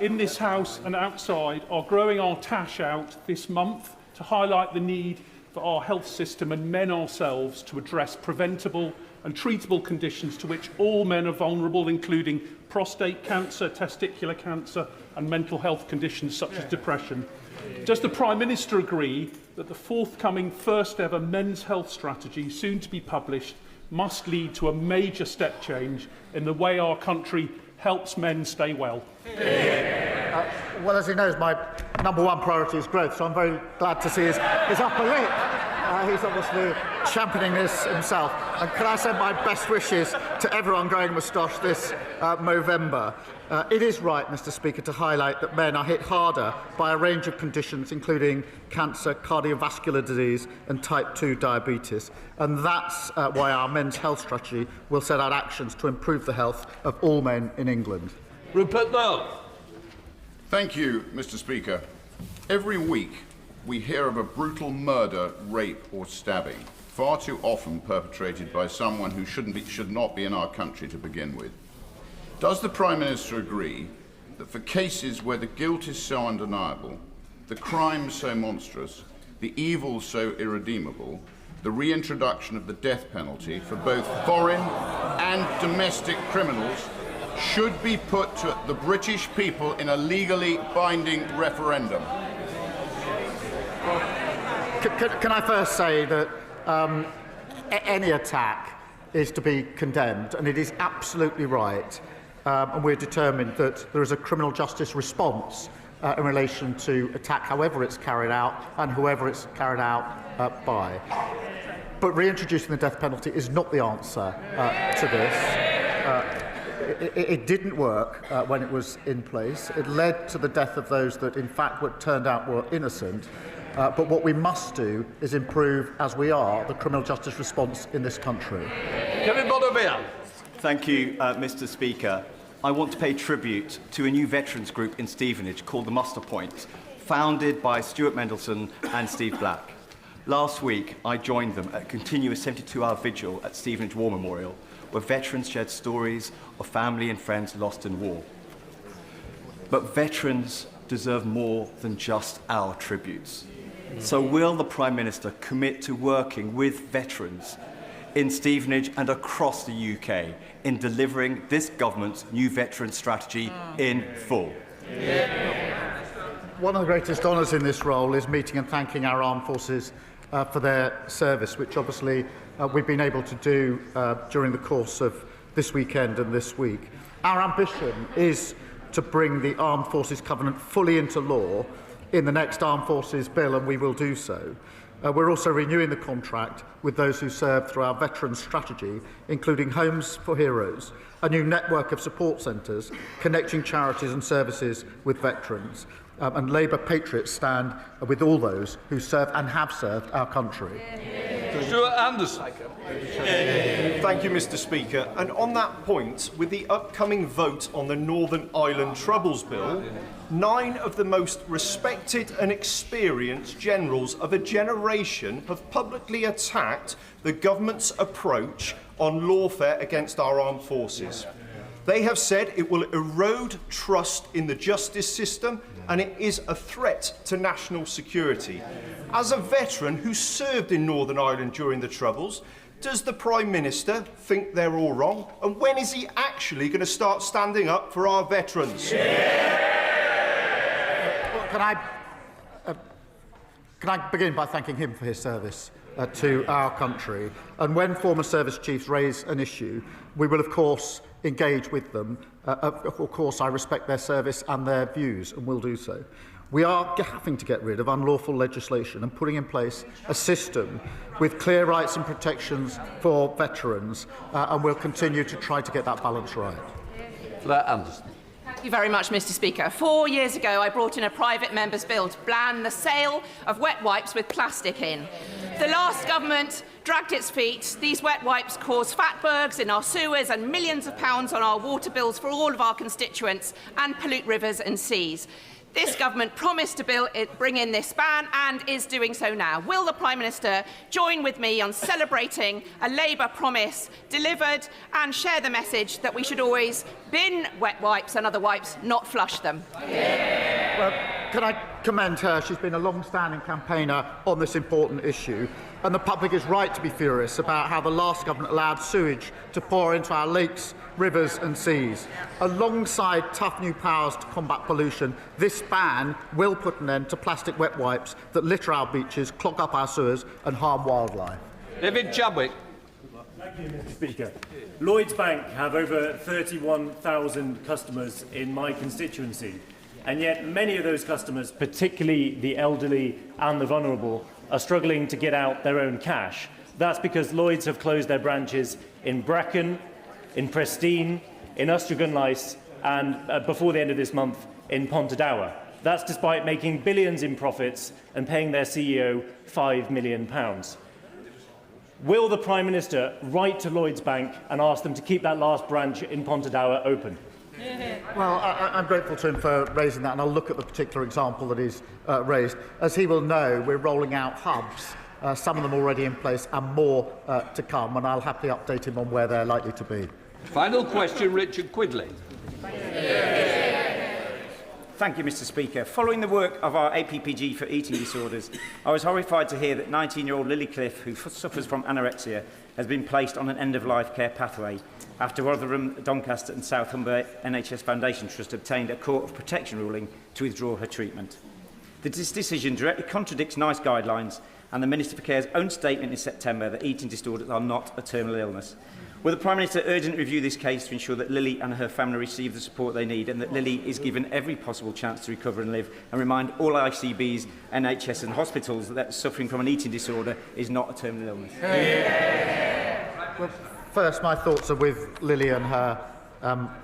C: in this House and outside are growing our tash out this month to highlight the need for our health system and men ourselves to address preventable and treatable conditions to which all men are vulnerable, including prostate cancer, testicular cancer and mental health conditions such as depression. Does the Prime Minister agree that the forthcoming first ever men's health strategy, soon to be published, must lead to a major step change in the way our country helps men stay well?
N: Well, as he knows, my #1 priority is growth, so I'm very glad to see his upper lip. He's obviously championing this himself. And can I send my best wishes to everyone growing a moustache this Movember? It is right, Mr. Speaker, to highlight that men are hit harder by a range of conditions, including cancer, cardiovascular disease and type 2 diabetes. And that's why our men's health strategy will set out actions to improve the health of all men in England.
H: Rupert Lowe.
I: Thank you, Mr. Speaker. Every week we hear of a brutal murder, rape or stabbing, far too often perpetrated by someone who should not be in our country to begin with. Does the Prime Minister agree that for cases where the guilt is so undeniable, the crime so monstrous, the evil so irredeemable, the reintroduction of the death penalty for both foreign and domestic criminals should be put to the British people in a legally binding referendum?
N: Can I first say that any attack is to be condemned, and it is absolutely right, and we're determined that there is a criminal justice response in relation to attack, however it's carried out and whoever it's carried out by. But reintroducing the death penalty is not the answer to this. It didn't work when it was in place. It led to the death of those that, in fact, turned out were innocent. But what we must do is improve, as we are, the criminal justice response in this country.
H: Kemi Badenoch.
J: Thank you, Mr. Speaker. I want to pay tribute to a new veterans group in Stevenage called the Muster Point, founded by Stuart Mendelsohn and Steve Black. Last week, I joined them at a continuous 72-hour vigil at Stevenage War Memorial, where veterans shared stories of family and friends lost in war. But veterans deserve more than just our tributes. So will the Prime Minister commit to working with veterans in Stevenage and across the UK in delivering this government's new veteran strategy in full?
N: One of the greatest honours in this role is meeting and thanking our armed forces for their service, which obviously we've been able to do during the course of this weekend and this week. Our ambition is to bring the Armed Forces Covenant fully into law in the next Armed Forces Bill, and we will do so. We're also renewing the contract with those who serve through our veterans strategy, including Homes for Heroes, a new network of support centres connecting charities and services with veterans. And Labour Patriots stand with all those who serve and have served our country.
H: Stuart Anderson.
X: Thank you, Mr. Speaker. And on that point, with the upcoming vote on the Northern Ireland Troubles Bill, 9 of the most respected and experienced generals of a generation have publicly attacked the government's approach on lawfare against our armed forces. They have said it will erode trust in the justice system and it is a threat to national security. As a veteran who served in Northern Ireland during the Troubles, does the Prime Minister think they're all wrong? And when is he actually going to start standing up for our veterans?
N: Can I begin by thanking him for his service to our country? And when former service chiefs raise an issue, we will, of course, engage with them. Of course, I respect their service and their views, and will do so. We are having to get rid of unlawful legislation and putting in place a system with clear rights and protections for veterans, and we'll continue to try to get that balance right.
H: Claire Anderson.
B: Thank you very much, Mr. Speaker. 4 years ago, I brought in a private member's bill to ban the sale of wet wipes with plastic in. The last government dragged its feet. These wet wipes cause fatbergs in our sewers and millions of pounds on our water bills for all of our constituents and pollute rivers and seas. This government promised to bring in this ban and is doing so now. Will the Prime Minister join with me on celebrating a Labour promise delivered and share the message that we should always bin wet wipes and other wipes, not flush them?
N: Well, can I commend her? She's been a long-standing campaigner on this important issue, and the public is right to be furious about how the last government allowed sewage to pour into our lakes, rivers and seas. Alongside tough new powers to combat pollution, this ban will put an end to plastic wet wipes that litter our beaches, clog up our sewers and harm wildlife.
H: David Chadwick.
K: Thank you, Mr. Speaker. Lloyds Bank have over 31,000 customers in my constituency, and yet many of those customers, particularly the elderly and the vulnerable, are struggling to get out their own cash. That's because Lloyds have closed their branches in Brecon, in Prestine, in Ustragan-Lyce, and before the end of this month, in Pontedower. That's despite making billions in profits and paying their CEO £5 million. Will the Prime Minister write to Lloyds Bank and ask them to keep that last branch in Pontedower open?
N: Well, I'm grateful to him for raising that, and I'll look at the particular example that he's raised. As he will know, we're rolling out hubs, some of them already in place and more to come, and I'll happily update him on where they're likely to be.
H: Final question, Richard Quidley.
L: Thank you, Mr. Speaker. Following the work of our APPG for eating disorders, I was horrified to hear that 19-year-old Lily Cliff, who suffers from anorexia, has been placed on an end-of-life care pathway after Rotherham, Doncaster and South Humber NHS Foundation Trust obtained a Court of Protection ruling to withdraw her treatment. This decision directly contradicts NICE guidelines and the Minister for Care's own statement in September that eating disorders are not a terminal illness. Will the Prime Minister urgently review this case to ensure that Lily and her family receive the support they need and that Lily is given every possible chance to recover and live, and remind all ICBs, NHS and hospitals that suffering from an eating disorder is not a terminal illness?
N: Well, first, my thoughts are with Lily and her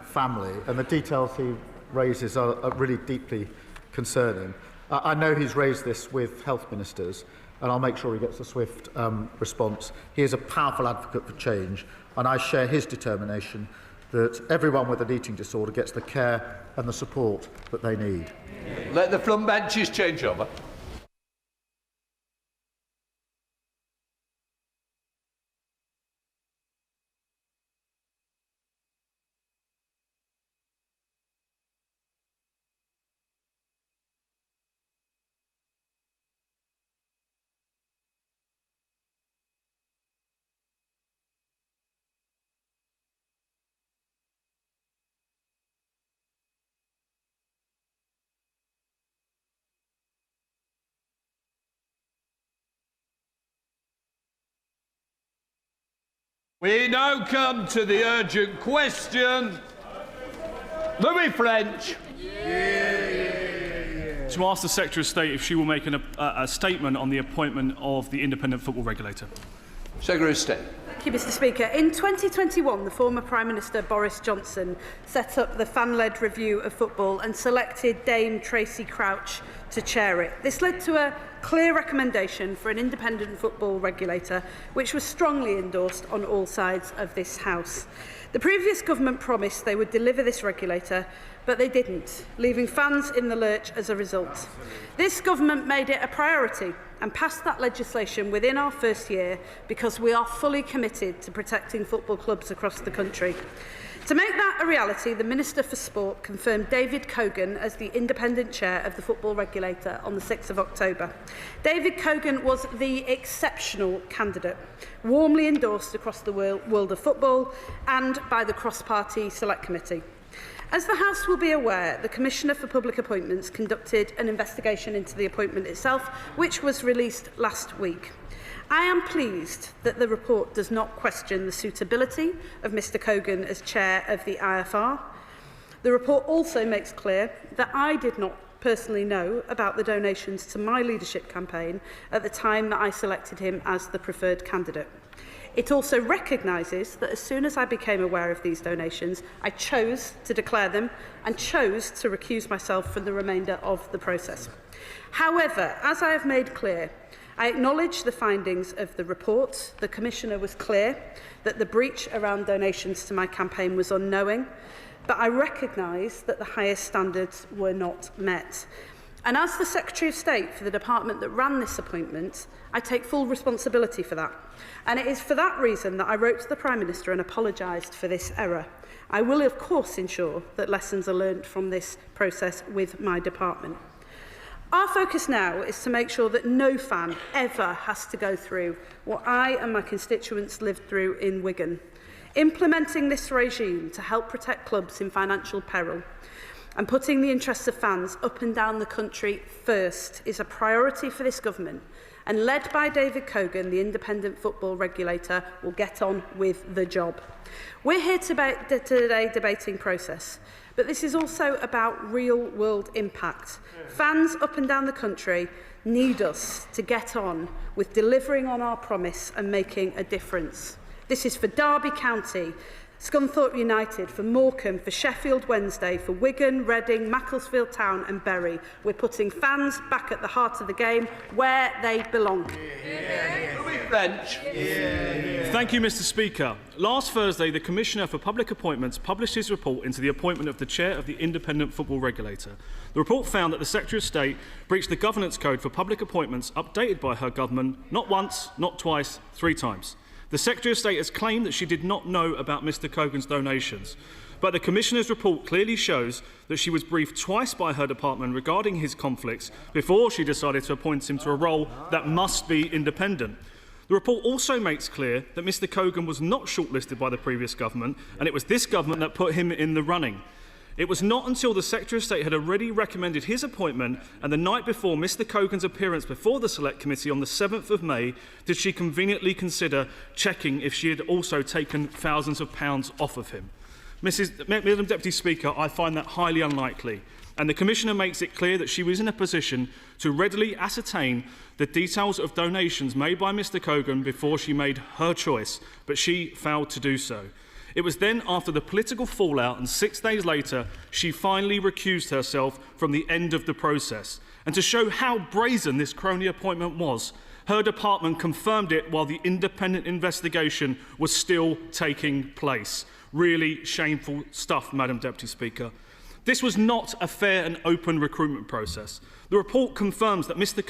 N: family, and the details he raises are really deeply concerning. I know he's raised this with health ministers, and I'll make sure he gets a swift response. He is a powerful advocate for change, and I share his determination that everyone with an eating disorder gets the care and the support that they need.
H: Let the front benches change over. We now come to the urgent question. Louis French.
M: To ask the Secretary of State if she will make a statement on the appointment of the independent football regulator.
H: Secretary of State.
Y: Thank you, Mr. Speaker. In 2021, the former Prime Minister Boris Johnson set up the fan-led review of football and selected Dame Tracy Crouch to chair it. This led to a clear recommendation for an independent football regulator, which was strongly endorsed on all sides of this House. The previous government promised they would deliver this regulator, but they didn't, leaving fans in the lurch as a result. This government made it a priority and passed that legislation within our first year because we are fully committed to protecting football clubs across the country. To make that a reality, the Minister for Sport confirmed David Cogan as the independent chair of the football regulator on the 6th of October. David Cogan was the exceptional candidate, warmly endorsed across the world of football and by the cross-party select committee. As the House will be aware, the Commissioner for Public Appointments conducted an investigation into the appointment itself, which was released last week. I am pleased that the report does not question the suitability of Mr Cogan as chair of the IFR. The report also makes clear that I did not personally know about the donations to my leadership campaign at the time that I selected him as the preferred candidate. It also recognises that as soon as I became aware of these donations, I chose to declare them and chose to recuse myself from the remainder of the process. However, as I have made clear, I acknowledge the findings of the report. The Commissioner was clear that the breach around donations to my campaign was unknowing, but I recognise that the highest standards were not met. And as the Secretary of State for the department that ran this appointment, I take full responsibility for that. And it is for that reason that I wrote to the Prime Minister and apologised for this error. I will, of course, ensure that lessons are learned from this process with my department. Our focus now is to make sure that no fan ever has to go through what I and my constituents lived through in Wigan. Implementing this regime to help protect clubs in financial peril and putting the interests of fans up and down the country first is a priority for this government, and led by David Cogan, the independent football regulator, will get on with the job. We're here today debating process, but this is also about real-world impact. Fans up and down the country need us to get on with delivering on our promise and making a difference. This is for Derby County, Scunthorpe United, for Morecambe, for Sheffield Wednesday, for Wigan, Reading, Macclesfield Town and Bury. We're putting fans back at the heart of the game, where they belong.
M: Thank you, Mr. Speaker. Last Thursday, the Commissioner for Public Appointments published his report into the appointment of the Chair of the Independent Football Regulator. The report found that the Secretary of State breached the Governance Code for Public Appointments updated by her government not once, not twice, 3 times. The Secretary of State has claimed that she did not know about Mr Cogan's donations, but the Commissioner's report clearly shows that she was briefed twice by her department regarding his conflicts before she decided to appoint him to a role that must be independent. The report also makes clear that Mr Cogan was not shortlisted by the previous government, and it was this government that put him in the running. It was not until the Secretary of State had already recommended his appointment and the night before Mr Cogan's appearance before the Select Committee on the 7th of May did she conveniently consider checking if she had also taken thousands of pounds off of him. Madam Deputy Speaker, I find that highly unlikely, and the Commissioner makes it clear that she was in a position to readily ascertain the details of donations made by Mr Cogan before she made her choice, but she failed to do so. It was then after the political fallout and 6 days later she finally recused herself from the end of the process. And to show how brazen this crony appointment was, her department confirmed it while the independent investigation was still taking place. Really shameful stuff, Madam Deputy Speaker. This was not a fair and open recruitment process. The report confirms that Mr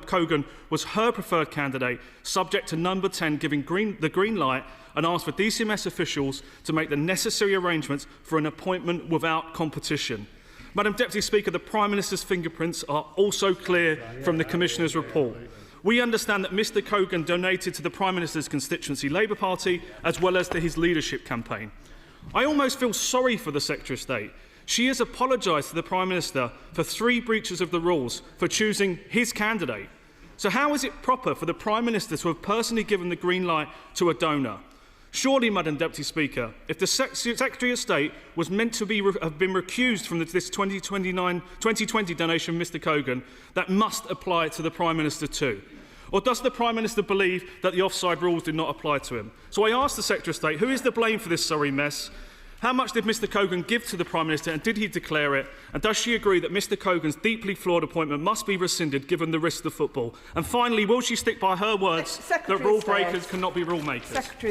M: Cogan was her preferred candidate, subject to number 10 giving the green light, and asked for DCMS officials to make the necessary arrangements for an appointment without competition. Madam Deputy Speaker, the Prime Minister's fingerprints are also clear from the Commissioner's report. We understand that Mr Cogan donated to the Prime Minister's constituency Labour Party as well as to his leadership campaign. I almost feel sorry for the Secretary of State. She has apologised to the Prime Minister for 3 breaches of the rules for choosing his candidate. So how is it proper for the Prime Minister to have personally given the green light to a donor? Surely, Madam Deputy Speaker, if the Secretary of State was meant to have been recused from this 2020 donation from Mr Cogan, that must apply to the Prime Minister too. Or does the Prime Minister believe that the offside rules did not apply to him? So I ask the Secretary of State, who is to blame for this sorry mess? How much did Mr Cogan give to the Prime Minister, and did he declare it? And does she agree that Mr Cogan's deeply flawed appointment must be rescinded given the risks of football? And finally, will she stick by her words that rule breakers cannot be rule makers?
Y: Thank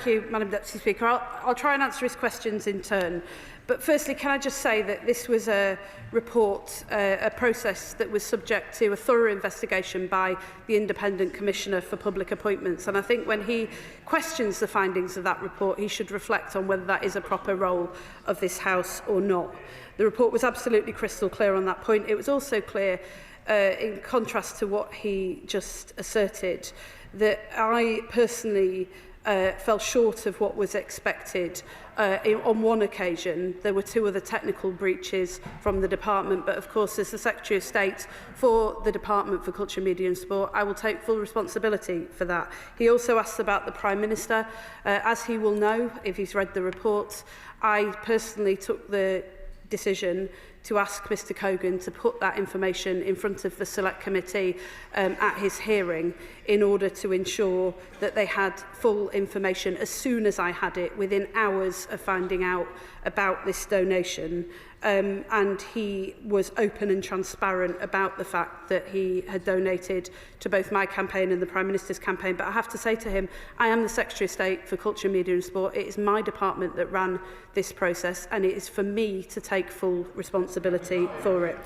Y: you, Madam Deputy Speaker. I'll try and answer his questions in turn. But firstly, can I just say that this was a report, a process that was subject to a thorough investigation by the Independent Commissioner for Public Appointments. And I think when he questions the findings of that report, he should reflect on whether that is a proper role of this House or not. The report was absolutely crystal clear on that point. It was also clear, in contrast to what he just asserted, that I personally fell short of what was expected. On one occasion, there were 2 other technical breaches from the department, but of course, as the Secretary of State for the Department for Culture, Media and Sport, I will take full responsibility for that. He also asked about the Prime Minister. As he will know, if he's read the report, I personally took the decision to ask Mr Cogan to put that information in front of the Select Committee at his hearing in order to ensure that they had full information as soon as I had it, within hours of finding out about this donation. And he was open and transparent about the fact that he had donated to both my campaign and the Prime Minister's campaign. But I have to say to him, I am the Secretary of State for Culture, Media and Sport. It is my department that ran this process, and it is for me to take full responsibility for it.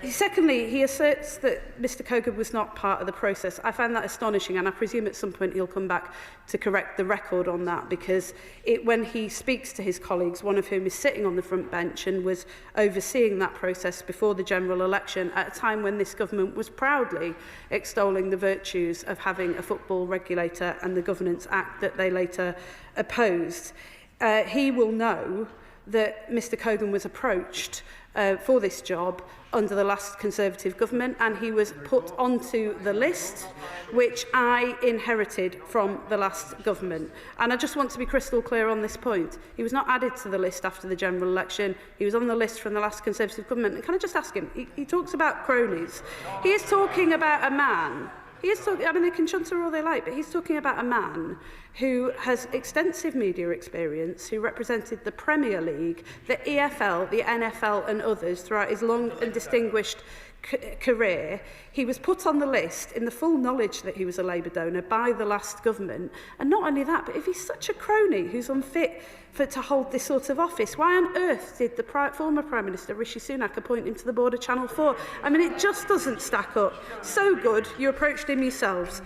Y: Secondly, he asserts that Mr Cogan was not part of the process. I find that astonishing, and I presume at some point he'll come back to correct the record on that, because when he speaks to his colleagues, one of whom is sitting on the front bench and was overseeing that process before the general election at a time when this government was proudly extolling the virtues of having a football regulator and the Governance Act that they later opposed, he will know that Mr Cogan was approached for this job under the last Conservative government, and he was put onto the list which I inherited from the last government. And I just want to be crystal clear on this point. He was not added to the list after the general election. He was on the list from the last Conservative government. And can I just ask him, he talks about cronies. He is talking about a man. I mean, they can shunter all they like, but he's talking about a man who has extensive media experience, who represented the Premier League, the EFL, the NFL and others throughout his long and distinguished career. He was put on the list in the full knowledge that he was a Labour donor by the last government. And not only that, but if he's such a crony who's unfit to hold this sort of office, why on earth did the former Prime Minister Rishi Sunak appoint him to the board of Channel 4? I mean, it just doesn't stack up. So good, you approached him yourselves.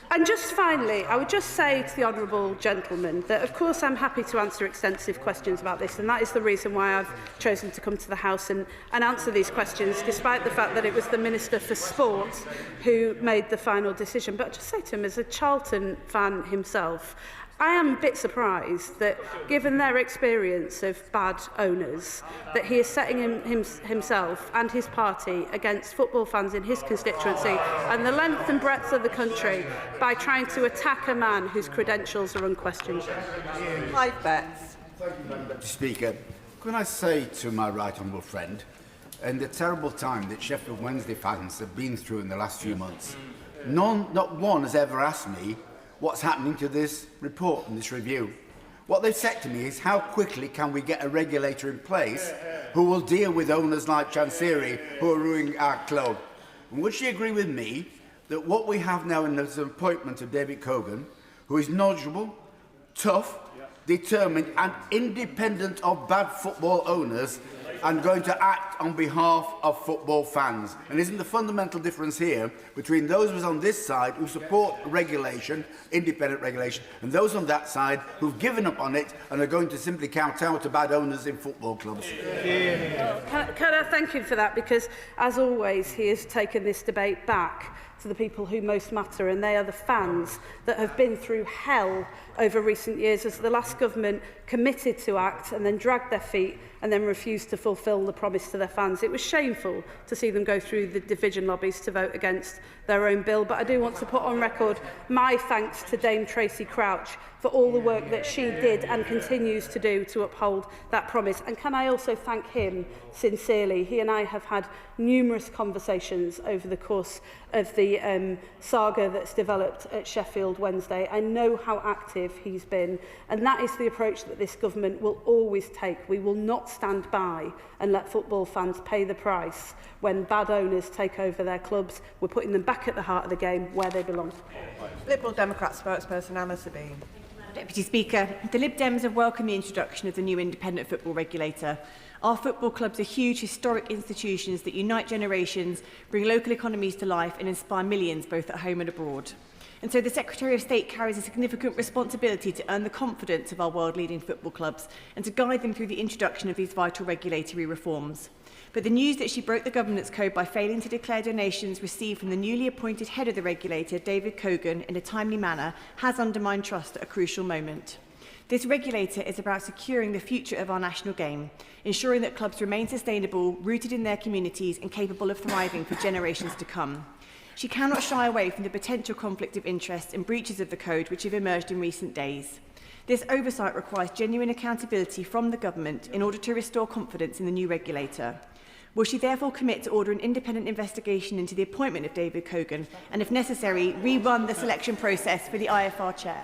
Y: And just finally, I would just say to the honourable gentleman that, of course, I'm happy to answer extensive questions about this, and that is the reason why I've chosen to come to the House and answer these questions, despite the fact that it was the Minister for Sport who made the final decision. But I'd just say to him, as a Charlton fan himself, I am a bit surprised that, given their experience of bad owners, that he is setting himself and his party against football fans in his constituency and the length and breadth of the country by trying to attack a man whose credentials are unquestioned.
E: Thank you, Mr Speaker. Can I say to my right honourable friend, in the terrible time that Sheffield Wednesday fans have been through in the last few months, not one has ever asked me what's happening to this report and this review. What they've said to me is, how quickly can we get a regulator in place who will deal with owners like Chansiri who are ruining our club? And would she agree with me that what we have now in the appointment of David Cogan, who is knowledgeable, tough, determined and independent of bad football owners, and going to act on behalf of football fans? And isn't the fundamental difference here between those of us on this side who support regulation, independent regulation, and those on that side who've given up on it and are going to simply kowtow to bad owners in football clubs?
Y: Can I thank him for that? Because, as always, he has taken this debate back to the people who most matter, and they are the fans that have been through hell over recent years as the last government committed to act and then dragged their feet and then refused to fulfil the promise to their fans. It was shameful to see them go through the division lobbies to vote against their own bill, but I do want to put on record my thanks to Dame Tracy Crouch for all the work that she did and continues to do to uphold that promise. And can I also thank him sincerely? He and I have had numerous conversations over the course of the saga that's developed at Sheffield Wednesday. I know how active he's been, and that is the approach that this government will always take. We will not stand by and let football fans pay the price when bad owners take over their clubs. We're putting them back at the heart of the game where they belong.
E: Liberal Democrat spokesperson Anna Sabine.
O: Deputy Speaker, the Lib Dems have welcomed the introduction of the new independent football regulator. Our football clubs are huge historic institutions that unite generations, bring local economies to life and inspire millions both at home and abroad. And so the Secretary of State carries a significant responsibility to earn the confidence of our world-leading football clubs and to guide them through the introduction of these vital regulatory reforms. But the news that she broke the governance code by failing to declare donations received from the newly appointed head of the regulator, David Cogan, in a timely manner has undermined trust at a crucial moment. This regulator is about securing the future of our national game, ensuring that clubs remain sustainable, rooted in their communities and capable of thriving for generations to come. She cannot shy away from the potential conflict of interest and breaches of the code which have emerged in recent days. This oversight requires genuine accountability from the government in order to restore confidence in the new regulator. Will she therefore commit to order an independent investigation into the appointment of David Cogan and, if necessary, rerun the selection process for the IFR chair?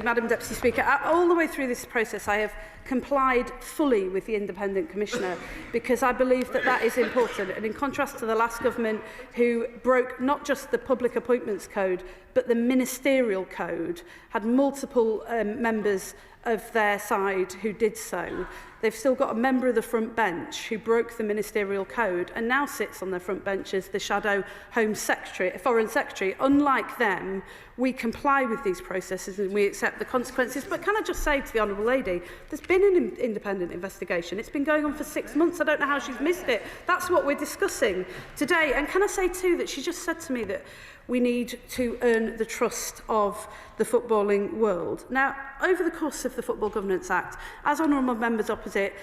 Y: Madam Deputy Speaker, all the way through this process I have complied fully with the Independent Commissioner because I believe that that is important, and in contrast to the last government who broke not just the Public Appointments Code but the Ministerial Code, had multiple members of their side who did so. They've still got a member of the front bench who broke the Ministerial Code and now sits on their front bench as the shadow Foreign Secretary. Unlike them, we comply with these processes and we accept the consequences. But can I just say to the Honourable Lady, there's been an independent investigation. It's been going on for 6 months. I don't know how she's missed it. That's what we're discussing today. And can I say too that she just said to me that we need to earn the trust of the footballing world. Now, over the course of the Football Governance Act, as honourable members opposite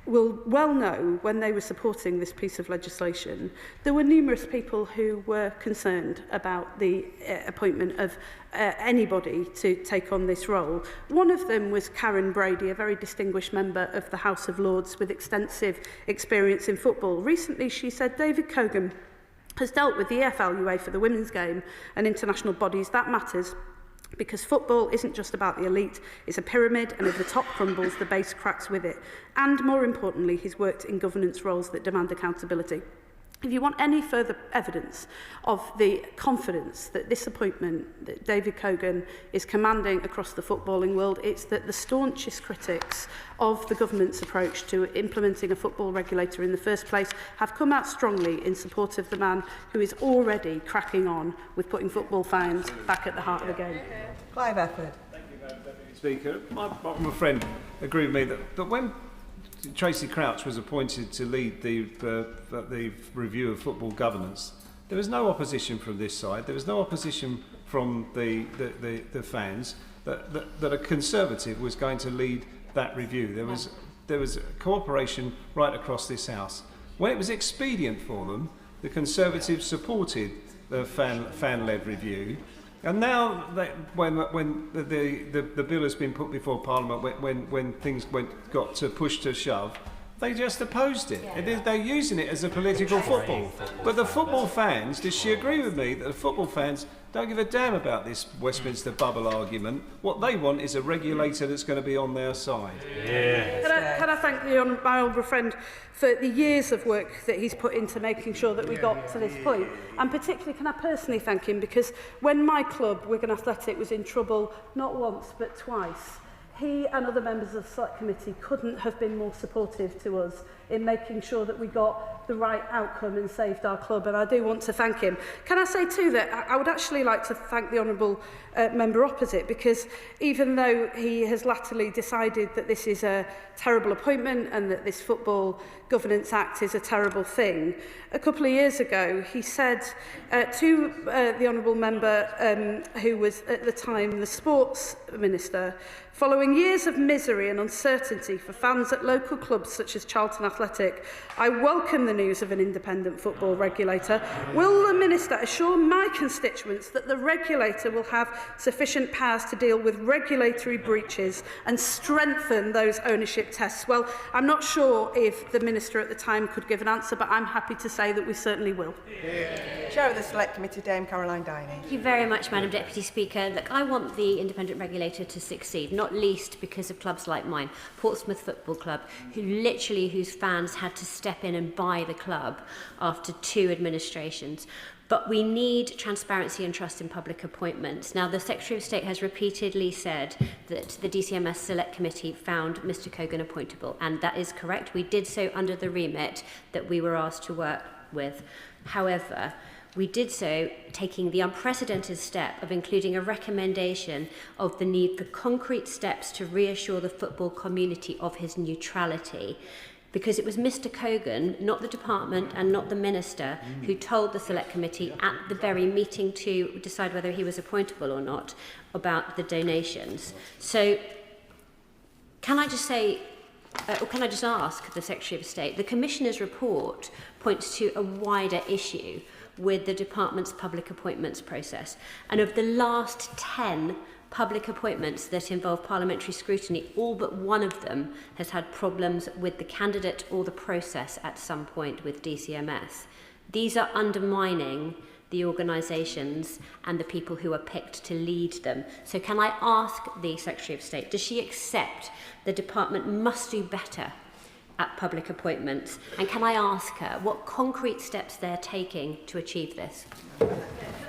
Y: will well know when they were supporting this piece of legislation, there were numerous people who were concerned about the appointment of anybody to take on this role. One of them was Karen Brady, a very distinguished member of the House of Lords with extensive experience in football. Recently, she said David Cogan has dealt with the EFL for the women's game and international bodies. That matters because football isn't just about the elite, it's a pyramid, and if the top crumbles, the base cracks with it. And more importantly, he's worked in governance roles that demand accountability. If you want any further evidence of the confidence that this appointment that David Cogan is commanding across the footballing world, it's that the staunchest critics of the government's approach to implementing a football regulator in the first place have come out strongly in support of the man who is already cracking on with putting football fans back at the heart of the game.
P: Clive Efford.
Q: Thank you, Madam Deputy Speaker. My friend agreed with me that when Tracy Crouch was appointed to lead the review of football governance, there was no opposition from this side. There was no opposition from the fans that a Conservative was going to lead that review. There was cooperation right across this House. When it was expedient for them, the Conservatives supported the fan-led review. And now, when the bill has been put before Parliament, when things got to push to shove, they just opposed it. They're using it as a political football. But the football fans, does she agree with me that the football fans don't give a damn about this Westminster bubble argument? What they want is a regulator that's going to be on their side.
Y: Yeah. Can I thank my honourable friend for the years of work that he's put into making sure that we got to this point. And particularly, can I personally thank him because when my club, Wigan Athletic, was in trouble not once but twice, he and other members of the Select Committee couldn't have been more supportive to us in making sure that we got the right outcome and saved our club, and I do want to thank him. Can I say too that I would actually like to thank the honourable member opposite, because even though he has latterly decided that this is a terrible appointment and that this Football Governance Act is a terrible thing, a couple of years ago he said to the honourable member who was at the time the Sports Minister, following years of misery and uncertainty for fans at local clubs such as Charlton Athletic, I welcome the news of an independent football regulator. Will the Minister assure my constituents that the regulator will have sufficient powers to deal with regulatory breaches and strengthen those ownership tests? Well, I'm not sure if the Minister at the time could give an answer, but I'm happy to say that we certainly will.
P: Chair of the Select Committee, Dame Caroline Diney.
R: Thank you very much, Madam Deputy Speaker. Look, I want the independent regulator to succeed, not least because of clubs like mine, Portsmouth Football Club, whose fans had to step in and buy the club after 2 administrations. But we need transparency and trust in public appointments. Now, the Secretary of State has repeatedly said that the DCMS Select Committee found Mr Cogan appointable, and that is correct. We did so under the remit that we were asked to work with. However, we did so taking the unprecedented step of including a recommendation of the need for concrete steps to reassure the football community of his neutrality. Because it was Mr Cogan, not the department and not the Minister, who told the Select Committee at the very meeting to decide whether he was appointable or not about the donations. So can I just say, or can I just ask the Secretary of State, the Commissioner's report points to a wider issue with the department's public appointments process. And of the last 10 public appointments that involve parliamentary scrutiny, all but one of them has had problems with the candidate or the process at some point with DCMS. These are undermining the organisations and the people who are picked to lead them. So can I ask the Secretary of State, does she accept the department must do better at public appointments? And can I ask her what concrete steps they're taking to achieve this?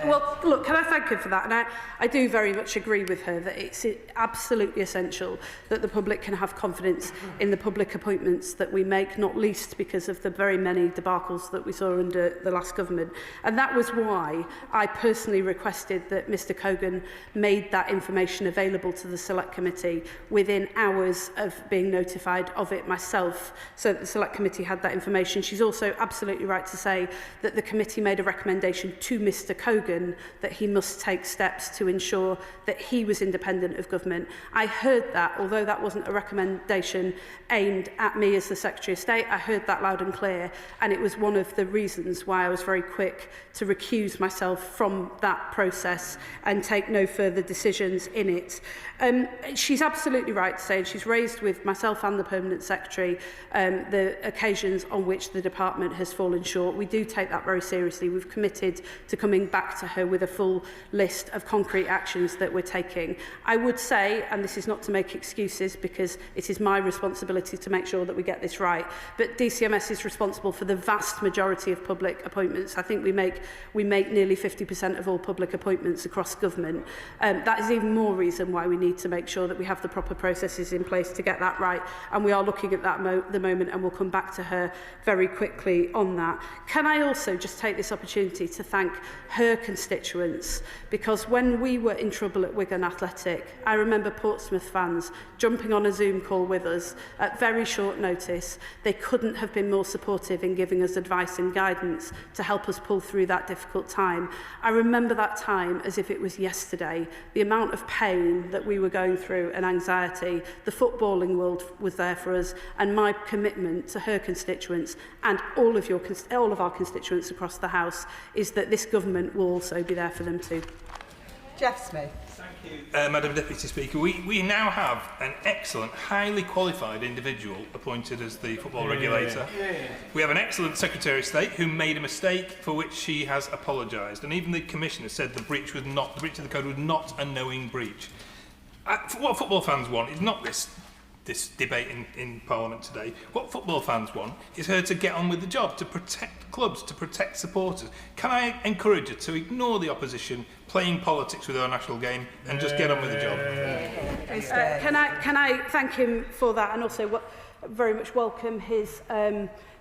Y: Well, look, can I thank her for that? And I do very much agree with her that it's absolutely essential that the public can have confidence in the public appointments that we make, not least because of the very many debacles that we saw under the last government. And that was why I personally requested that Mr Cogan made that information available to the Select Committee within hours of being notified of it myself, so that the Select Committee had that information. She's also absolutely right to say that the committee made a recommendation to Mr Cogan that he must take steps to ensure that he was independent of government. I heard that, although that wasn't a recommendation aimed at me as the Secretary of State, I heard that loud and clear, and it was one of the reasons why I was very quick to recuse myself from that process and take no further decisions in it. She's absolutely right to say, and she's raised with myself and the Permanent Secretary the occasions on which the department has fallen short. We do take that very seriously. We've committed to coming back to her with a full list of concrete actions that we're taking. I would say, and this is not to make excuses because it is my responsibility to make sure that we get this right, but DCMS is responsible for the vast majority of public appointments. I think we make nearly 50% of all public appointments across government. That is even more reason why we need to make sure that we have the proper processes in place to get that right, and we are looking at that the moment, and we'll come back to her very quickly on that. Can I also just take this opportunity to thank her constituents, because when we were in trouble at Wigan Athletic, I remember Portsmouth fans jumping on a Zoom call with us at very short notice. They couldn't have been more supportive in giving us advice and guidance to help us pull through that difficult time. I remember that time as if it was yesterday. The amount of pain that we were going through and anxiety, the footballing world was there for us, and my commitment to her constituents and all of our constituents across the House is that this government will also be there for them too.
P: Jeff Smith.
S: Madam Deputy Speaker, we now have an excellent, highly qualified individual appointed as the football regulator. We have an excellent Secretary of State who made a mistake for which she has apologised, and even the Commissioner said the breach of the code was not a knowing breach. What football fans want is not this debate in Parliament today. What football fans want is her to get on with the job, to protect clubs, to protect supporters. Can I encourage her to ignore the opposition playing politics with our national game and just get on with the job?
Y: Can I thank him for that, and also very much welcome his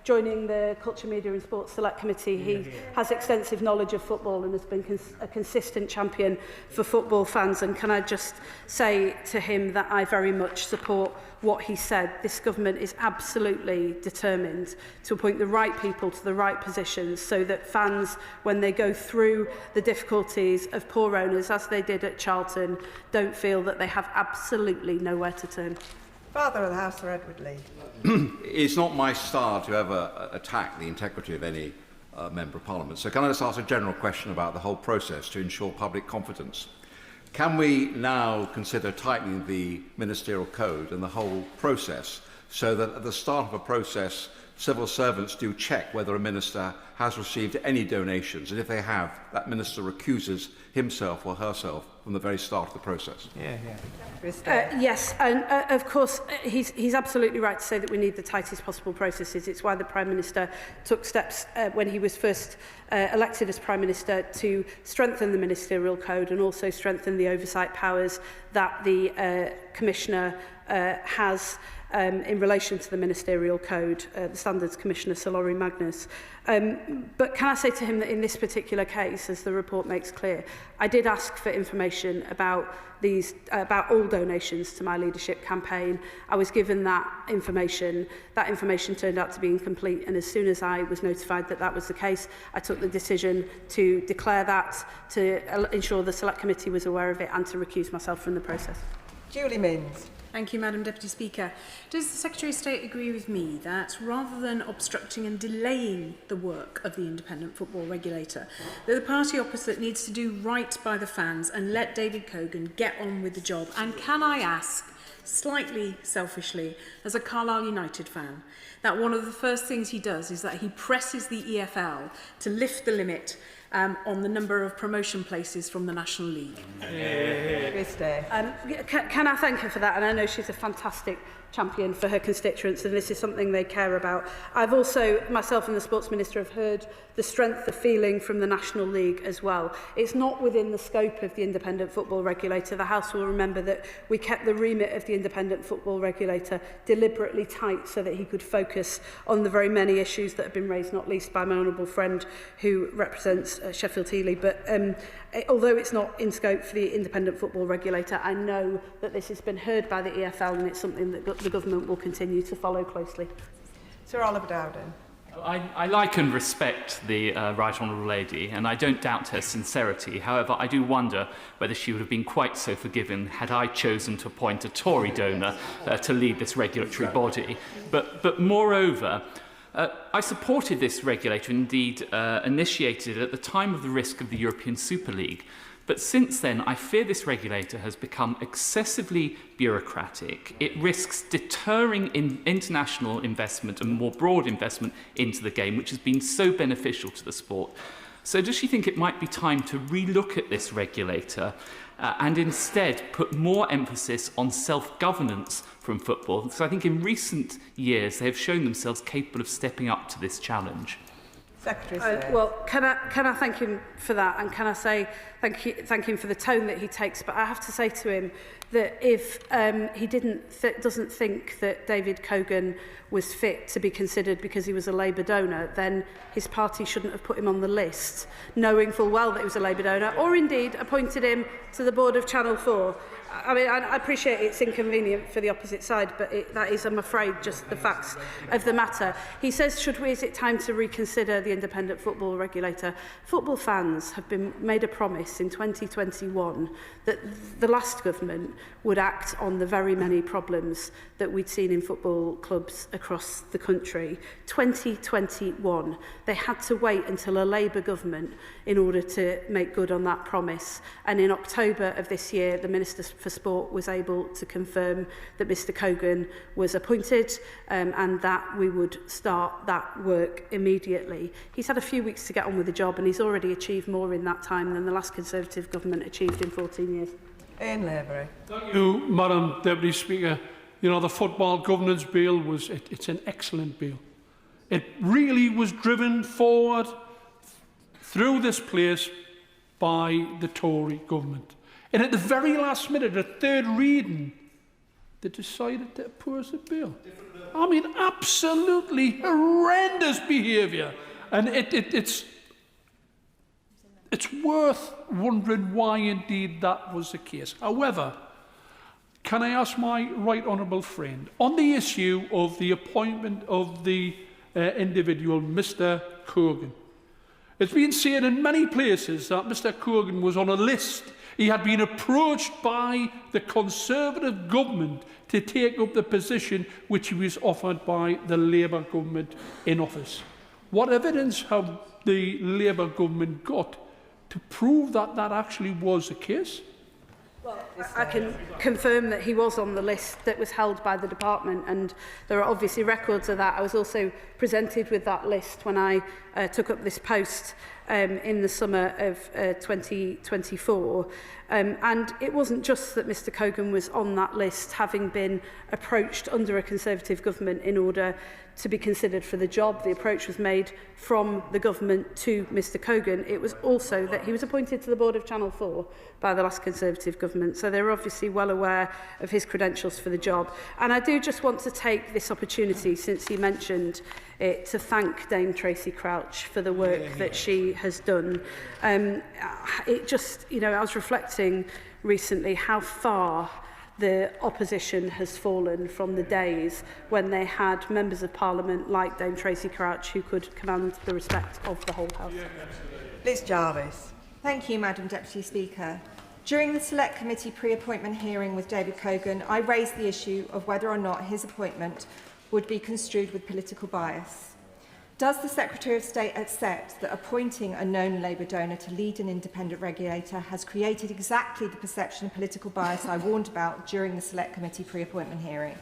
Y: joining the Culture, Media and Sports Select Committee. He has extensive knowledge of football and has been a consistent champion for football fans. And can I just say to him that I very much support what he said. This government is absolutely determined to appoint the right people to the right positions so that fans, when they go through the difficulties of poor owners, as they did at Charlton, don't feel that they have absolutely nowhere to turn.
P: Father of the House, Sir Edward Lee.
T: It's not my style to ever attack the integrity of any Member of Parliament. So can I just ask a general question about the whole process to ensure public confidence? Can we now consider tightening the ministerial code and the whole process so that at the start of a process, civil servants do check whether a minister has received any donations, and if they have, that minister recuses himself or herself from the very start of the process?
Y: Yes, and of course he's absolutely right to say that we need the tightest possible processes. It's why the Prime Minister took steps when he was first elected as Prime Minister to strengthen the ministerial code and also strengthen the oversight powers that the Commissioner has in relation to the ministerial code, the Standards Commissioner, Sir Laurie Magnus. But can I say to him that in this particular case, as the report makes clear, I did ask for information about all donations to my leadership campaign. I was given that information. That information turned out to be incomplete, and as soon as I was notified that that was the case, I took the decision to declare that, to ensure the Select Committee was aware of it, and to recuse myself from the process.
P: Julie Minns.
A: Thank you, Madam Deputy Speaker. Does the Secretary of State agree with me that rather than obstructing and delaying the work of the independent football regulator, that the party opposite needs to do right by the fans and let David Cogan get on with the job? And can I ask, slightly selfishly, as a Carlisle United fan, that one of the first things he does is that he presses the EFL to lift the limit on the number of promotion places from the National League?
Y: Can I thank her for that? And I know she's a fantastic champion for her constituents, and this is something they care about. I've also, myself and the Sports Minister, have heard the strength of feeling from the National League as well. It's not within the scope of the independent football regulator. The House will remember that we kept the remit of the independent football regulator deliberately tight so that he could focus on the very many issues that have been raised, not least by my honourable friend who represents Sheffield Heeley. But although it's not in scope for the independent football regulator, I know that this has been heard by the EFL, and it's something that the government will continue to follow closely.
P: Sir Oliver Dowden.
F: I like and respect the Right Honourable Lady, and I don't doubt her sincerity. However, I do wonder whether she would have been quite so forgiving had I chosen to appoint a Tory donor to lead this regulatory body. But moreover, I supported this regulator, indeed initiated it at the time of the risk of the European Super League. But since then, I fear this regulator has become excessively bureaucratic. It risks deterring international investment and more broad investment into the game, which has been so beneficial to the sport. So does she think it might be time to relook at this regulator and instead put more emphasis on self-governance from football? Because I think in recent years, they have shown themselves capable of stepping up to this challenge.
Y: Well, can I thank him for that, and can I say thank him for the tone that he takes? But I have to say to him that if he doesn't think that David Cogan was fit to be considered because he was a Labour donor, then his party shouldn't have put him on the list, knowing full well that he was a Labour donor, or indeed appointed him to the board of Channel 4. I mean, I appreciate it's inconvenient for the opposite side, but that is, I'm afraid, just the facts of the matter. He says, is it time to reconsider the independent football regulator? Football fans have been made a promise in 2021 that the last government would act on the very many problems that we'd seen in football clubs across the country. 2021, they had to wait until a Labour government in order to make good on that promise. And in October of this year, the Minister for Sport was able to confirm that Mr Cogan was appointed and that we would start that work immediately. He's had a few weeks to get on with the job, and he's already achieved more in that time than the last Conservative government achieved in 14 years.
P: Ian Lavery.
C: Thank you, Madam Deputy Speaker. You know, the Football Governance Bill it's an excellent bill. It really was driven forward through this place by the Tory government. And at the very last minute, at third reading, they decided to oppose the bill. I mean, absolutely horrendous behaviour. And it's worth wondering why indeed that was the case. However, can I ask my right honourable friend, on the issue of the appointment of the individual, Mr Cogan, it's been said in many places that Mr Cogan was on a list. He had been approached by the Conservative government to take up the position which he was offered by the Labour government in office. What evidence have the Labour government got to prove that that actually was the case?
Y: Well, I can confirm that he was on the list that was held by the department, and there are obviously records of that. I was also presented with that list when I took up this post in the summer of 2024. And it wasn't just that Mr Cogan was on that list, having been approached under a Conservative government in order to be considered for the job. The approach was made from the government to Mr Cogan. It was also that he was appointed to the board of Channel 4 by the last Conservative government. So they're obviously well aware of his credentials for the job. And I do just want to take this opportunity, since he mentioned it, to thank Dame Tracy Crouch for the work that she has done. It just, you know, I was reflecting recently how far the opposition has fallen from the days when they had members of Parliament like Dame Tracy Crouch who could command the respect of the whole House.
P: Liz Jarvis.
U: Thank you, Madam Deputy Speaker.
P: During the Select Committee pre-appointment hearing with David Cogan, I raised the issue of whether or not his appointment would be construed with political bias. Does the Secretary of State accept that appointing a known Labour donor to lead an independent regulator has created exactly the perception of political bias I warned about during the Select Committee pre-appointment hearing?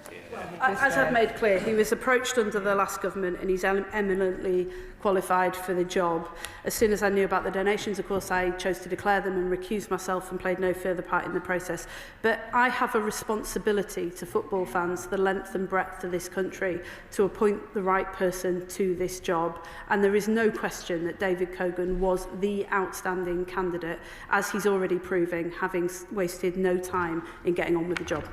Y: As I've made clear, he was approached under the last government and he's eminently qualified for the job. As soon as I knew about the donations, of course, I chose to declare them and recuse myself and played no further part in the process. But I have a responsibility to football fans, the length and breadth of this country, to appoint the right person to this job. And there is no question that David Cogan was the outstanding candidate, as he's already proving, having wasted no time in getting on with the job.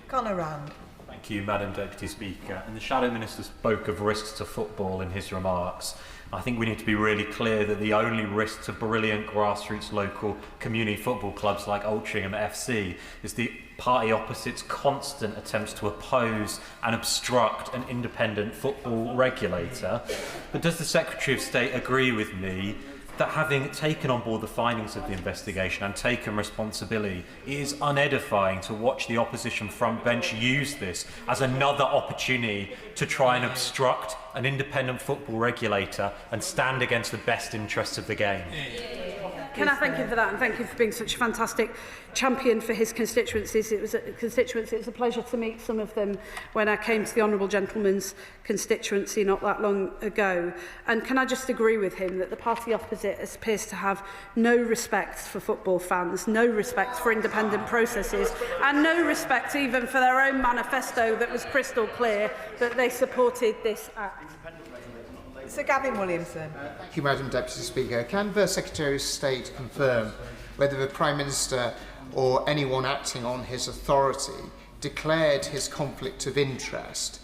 P: Conor Rand.
D: Thank you, Madam Deputy Speaker. And the Shadow Minister spoke of risks to football in his remarks. I think we need to be really clear that the only risk to brilliant grassroots local community football clubs like Altrincham FC is the party opposite's constant attempts to oppose and obstruct an independent football regulator. But does the Secretary of State agree with me that having taken on board the findings of the investigation and taken responsibility, it is unedifying to watch the opposition front bench use this as another opportunity to try and obstruct an independent football regulator and stand against the best interests of the game?
Y: Can I thank him for that, and thank you for being such a fantastic champion for his constituencies. It was a pleasure to meet some of them when I came to the Honourable Gentleman's constituency not that long ago. And can I just agree with him that the party opposite appears to have no respect for football fans, no respect for independent processes, and no respect even for their own manifesto that was crystal clear that they supported this act.
P: Sir Gavin Williamson.
G: Thank you, Madam Deputy Speaker. Can the Secretary of State confirm whether the Prime Minister or anyone acting on his authority declared his conflict of interest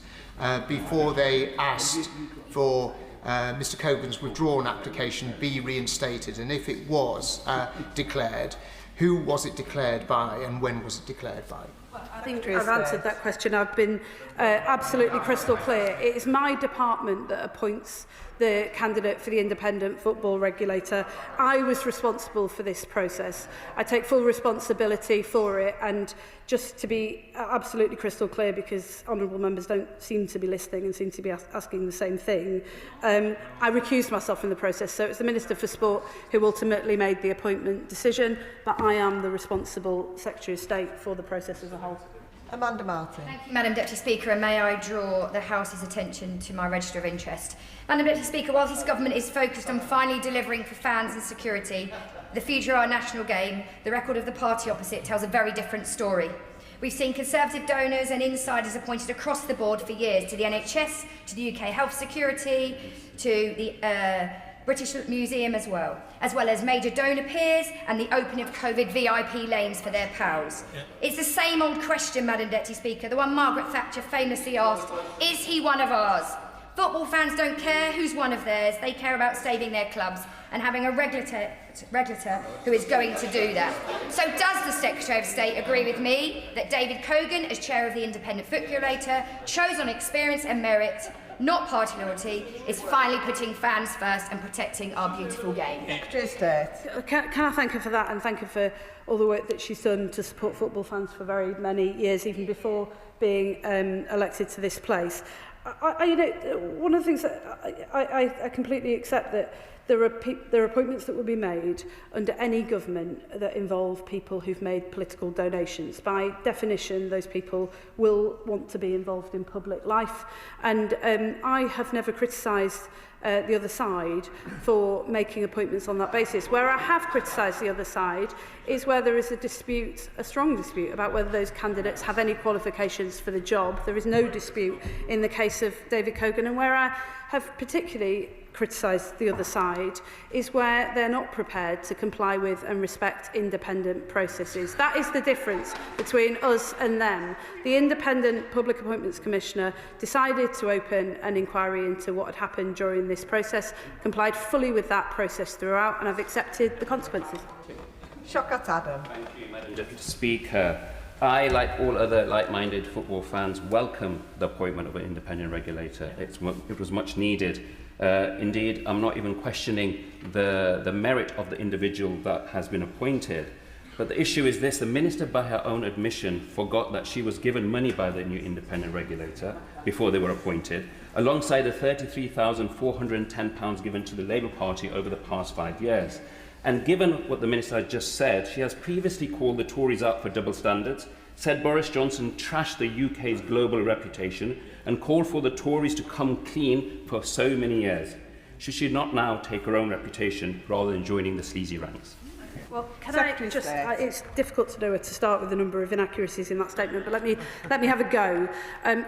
G: before they asked for Mr Cogan's withdrawn application be reinstated? And if it was declared, who was it declared by and when was it declared by?
Y: I think I've answered that question. I've been absolutely crystal clear. It is my department that appoints the candidate for the independent football regulator. I was responsible for this process. I take full responsibility for it, and just to be absolutely crystal clear, because honourable members don't seem to be listening and seem to be asking the same thing, I recused myself from the process. So it's the Minister for Sport who ultimately made the appointment decision, but I am the responsible Secretary of State for the process as a whole.
P: Amanda Martin.
U: Thank you, Madam Deputy Speaker, and may I draw the House's attention to my register of interest. Madam Deputy Speaker, whilst this government is focused on finally delivering for fans and security the future of our national game, the record of the party opposite tells a very different story. We've seen Conservative donors and insiders appointed across the board for years to the NHS, to the UK Health Security, to the British Museum as well as major donor peers and the opening of COVID VIP lanes for their pals. Yeah. It's the same old question, Madam Deputy Speaker, the one Margaret Thatcher famously asked, is he one of ours? Football fans don't care who's one of theirs, they care about saving their clubs and having a regulator who is going to do that. So does the Secretary of State agree with me that David Cogan, as chair of the Independent Football Regulator, chose on experience and merit, not party loyalty, is finally putting fans first and protecting our beautiful game?
Y: Can I thank her for that, and thank her for all the work that she's done to support football fans for very many years, even before being elected to this place. One of the things that I completely accept that there are appointments that will be made under any government that involve people who've made political donations. By definition, those people will want to be involved in public life. And I have never criticised the other side for making appointments on that basis. Where I have criticised the other side is where there is a dispute, a strong dispute, about whether those candidates have any qualifications for the job. There is no dispute in the case of David Cogan, and where I have particularly criticised the other side is where they're not prepared to comply with and respect independent processes. That is the difference between us and them. The Independent Public Appointments Commissioner decided to open an inquiry into what had happened during this process, complied fully with that process throughout, and I've accepted the consequences.
P: Shaukat Adam.
V: Thank you, Madam Deputy Speaker. I, like all other like-minded football fans, welcome the appointment of an independent regulator. It was much needed. Indeed, I'm not even questioning the merit of the individual that has been appointed. But the issue is this: the Minister, by her own admission, forgot that she was given money by the new independent regulator before they were appointed, alongside the £33,410 given to the Labour Party over the past 5 years. And given what the Minister has just said, she has previously called the Tories out for double standards, said Boris Johnson trashed the UK's global reputation, and called for the Tories to come clean for so many years. Should she not now take her own reputation rather than joining the sleazy ranks?
Y: Well, it's difficult to know where to start with the number of inaccuracies in that statement, but let me have a go.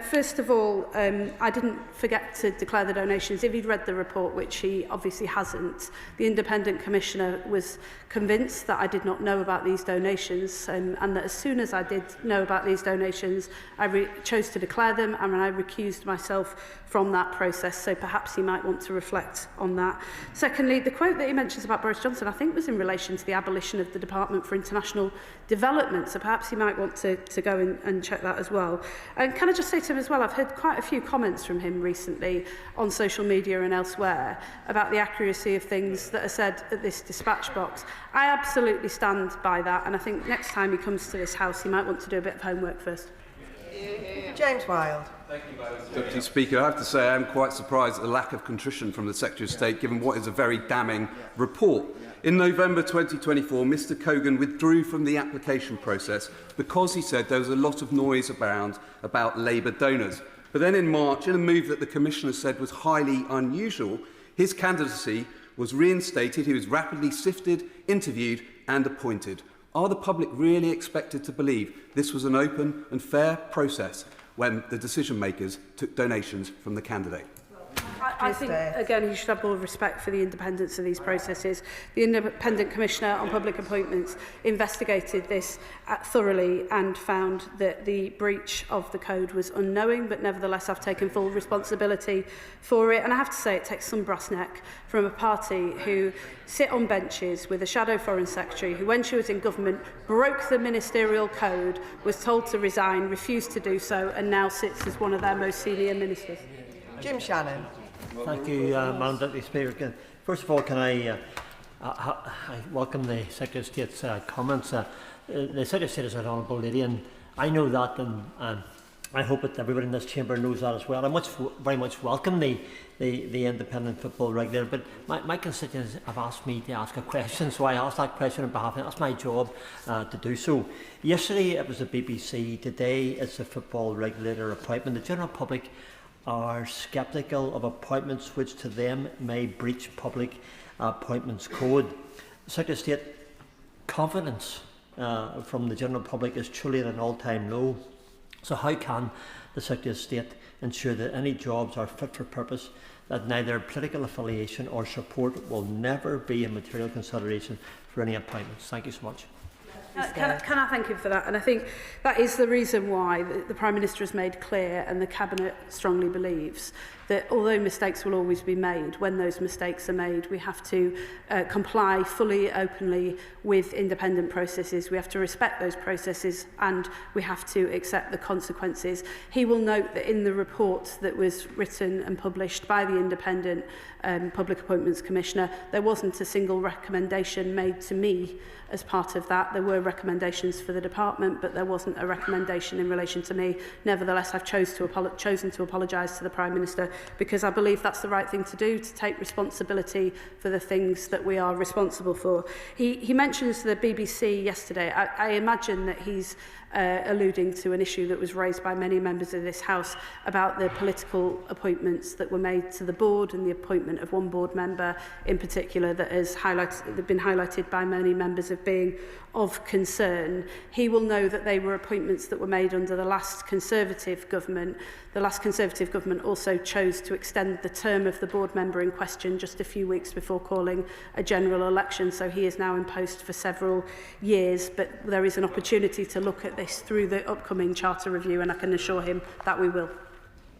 Y: First of all, I didn't forget to declare the donations. If he'd read the report, which he obviously hasn't, the Independent Commissioner was convinced that I did not know about these donations, and that as soon as I did know about these donations, I chose to declare them, and I recused myself from that process, so perhaps he might want to reflect on that. Secondly, the quote that he mentions about Boris Johnson, I think, was in relation to the abolition of the Department for International Development, so perhaps he might want to go and check that as well. And can I just say to him as well, I've heard quite a few comments from him recently on social media and elsewhere about the accuracy of things that are said at this dispatch box. I absolutely stand by that, and I think next time he comes to this House, he might want to do a bit of homework first.
B: James Wilde.
I: Thank you, Deputy Speaker. I have to say I am quite surprised at the lack of contrition from the Secretary of State, given what is a very damning report. In November 2024, Mr Cogan withdrew from the application process because he said there was a lot of noise about Labour donors. But then in March, in a move that the Commissioner said was highly unusual, his candidacy was reinstated, he was rapidly sifted, interviewed and appointed. Are the public really expected to believe this was an open and fair process when the decision-makers took donations from the candidate?
Y: I think, again, you should have more respect for the independence of these processes. The Independent Commissioner on Public Appointments investigated this thoroughly and found that the breach of the code was unknowing, but nevertheless I've taken full responsibility for it. And I have to say it takes some brass neck from a party who sit on benches with a shadow Foreign Secretary who, when she was in government, broke the ministerial code, was told to resign, refused to do so, and now sits as one of their most senior ministers.
B: Jim Shannon.
J: Thank you, Madam Deputy Speaker. First of all, can I welcome the Secretary of State's comments. The Secretary of State is an honourable lady, and I know that, and I hope that everybody in this chamber knows that as well. I very much welcome the independent football regulator, but my constituents have asked me to ask a question, so I asked that question on behalf of them. That's my job to do so. Yesterday it was the BBC, today it's the football regulator appointment. The general public are sceptical of appointments which to them may breach public appointments code. The Secretary of State, confidence from the general public is truly at an all-time low. So how can the Secretary of State ensure that any jobs are fit for purpose, that neither political affiliation or support will never be a material consideration for any appointments? Thank you so much.
Y: Can I thank him for that? And I think that is the reason why the Prime Minister has made clear, and the Cabinet strongly believes, that although mistakes will always be made, when those mistakes are made, we have to comply fully, openly with independent processes. We have to respect those processes, and we have to accept the consequences. He will note that in the report that was written and published by the Independent Public Appointments Commissioner, there wasn't a single recommendation made to me as part of that. There were recommendations for the department, but there wasn't a recommendation in relation to me. Nevertheless, I've chosen to apologise to the Prime Minister, because I believe that's the right thing to do, to take responsibility for the things that we are responsible for. He mentions the BBC yesterday. I imagine that he's alluding to an issue that was raised by many members of this House about the political appointments that were made to the board, and the appointment of one board member in particular that has been highlighted by many members of being of concern. He will know that they were appointments that were made under the last Conservative government. The last Conservative government also chose to extend the term of the board member in question just a few weeks before calling a general election, so he is now in post for several years. But there is an opportunity to look at this through the upcoming Charter Review, and I can assure him that we will.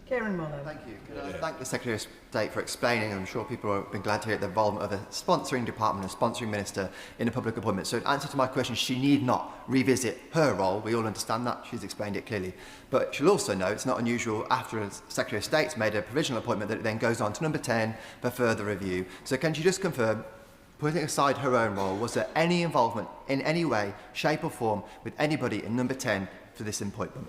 B: Kieran Mullen.
W: Thank you. Could I thank the Secretary of State for explaining? I'm sure people have been glad to hear the involvement of a sponsoring department, a sponsoring minister in a public appointment. So in answer to my question, she need not revisit her role. We all understand that. She's explained it clearly. But she'll also know it's not unusual after a Secretary of State's made a provisional appointment that it then goes on to number 10 for further review. So can she just confirm putting aside her own role, was there any involvement in any way, shape or form with anybody in number 10 for this appointment?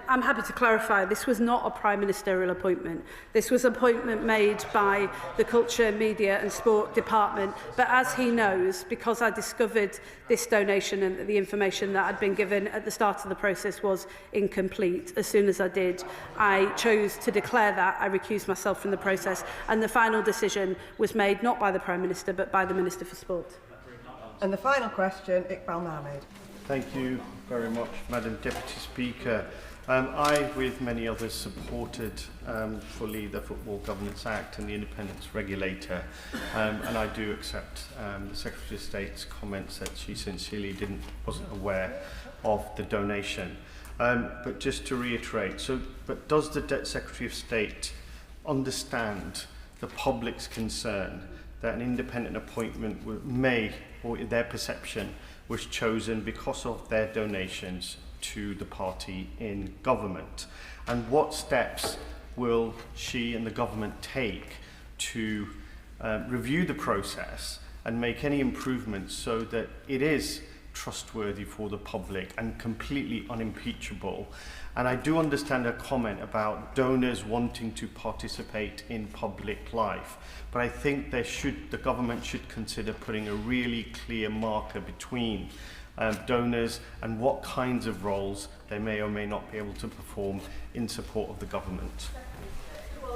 Y: I'm happy to clarify, this was not a Prime Ministerial appointment. This was an appointment made by the Culture, Media and Sport Department. But as he knows, because I discovered this donation and the information that had been given at the start of the process was incomplete, as soon as I did, I chose to declare that. I recused myself from the process. And the final decision was made not by the Prime Minister, but by the Minister for Sport.
B: And the final question, Iqbal Mahmood.
H: Thank you very much, Madam Deputy Speaker. I, with many others, supported fully the Football Governance Act and the Independence Regulator, and I do accept the Secretary of State's comments that she sincerely wasn't aware of the donation. But just to reiterate, but does the Secretary of State understand the public's concern that an independent appointment may, or their perception, was chosen because of their donations to the party in government? And what steps will she and the government take to review the process and make any improvements so that it is trustworthy for the public and completely unimpeachable? And I do understand a comment about donors wanting to participate in public life, but I think the government should consider putting a really clear marker between donors and what kinds of roles they may or may not be able to perform in support of the government.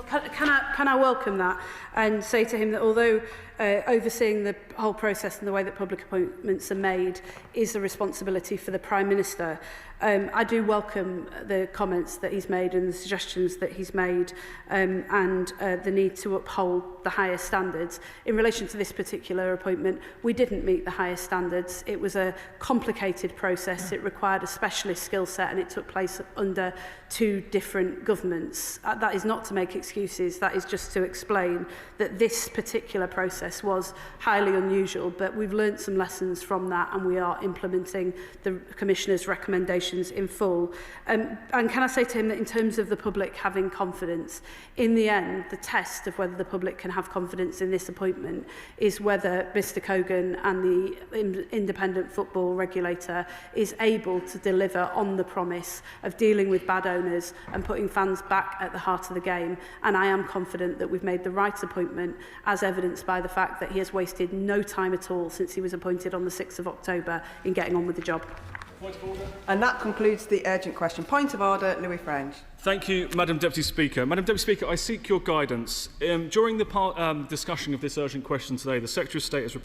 Y: Can I welcome that and say to him that although overseeing the whole process and the way that public appointments are made is a responsibility for the Prime Minister, I do welcome the comments that he's made and the suggestions that he's made and the need to uphold the highest standards. In relation to this particular appointment, we didn't meet the highest standards. It was a complicated process. It required a specialist skill set and it took place under 2 different governments. That is not to make excuses. That is just to explain that this particular process was highly unusual, but we've learnt some lessons from that and we are implementing the Commissioner's recommendations in full. And can I say to him that in terms of the public having confidence, in the end, the test of whether the public can have confidence in this appointment is whether Mr Cogan and the independent football regulator is able to deliver on the promise of dealing with bad owners and putting fans back at the heart of the game. And I am confident that we've made the right appointment, as evidenced by the fact that he has wasted no time at all since he was appointed on the 6th of October in getting on with the job.
B: And that concludes the urgent question. Point of order, Louis French.
M: Thank you, Madam Deputy Speaker. Madam Deputy Speaker, I seek your guidance. During the discussion of this urgent question today, the Secretary of State is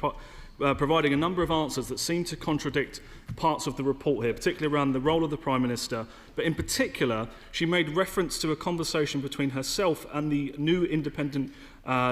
M: providing a number of answers that seem to contradict parts of the report here, particularly around the role of the Prime Minister. But in particular, she made reference to a conversation between herself and the new independent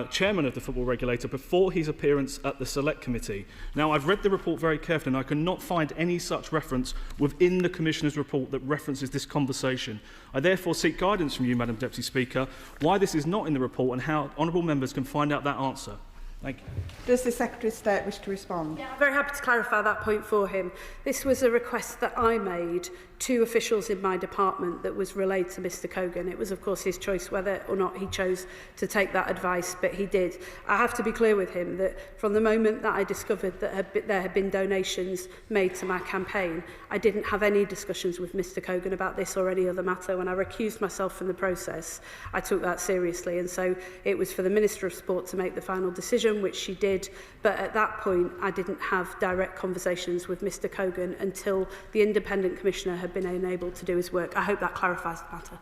M: chairman of the football regulator before his appearance at the Select Committee. Now, I've read the report very carefully and I cannot find any such reference within the Commissioner's report that references this conversation. I therefore seek guidance from you, Madam Deputy Speaker, why this is not in the report and how honourable members can find out that answer. Thank you.
B: Does the Secretary of State wish to respond?
Y: Yeah, I'm very happy to clarify that point for him. This was a request that I made to officials in my department that was relayed to Mr Cogan. It was, of course, his choice whether or not he chose to take that advice, but he did. I have to be clear with him that from the moment that I discovered that there had been donations made to my campaign, I didn't have any discussions with Mr Cogan about this or any other matter. When I recused myself from the process, I took that seriously, and so it was for the Minister of Sport to make the final decision, which she did, but at that point I didn't have direct conversations with Mr Cogan until the Independent Commissioner had been unable to do his work. I hope that clarifies the matter.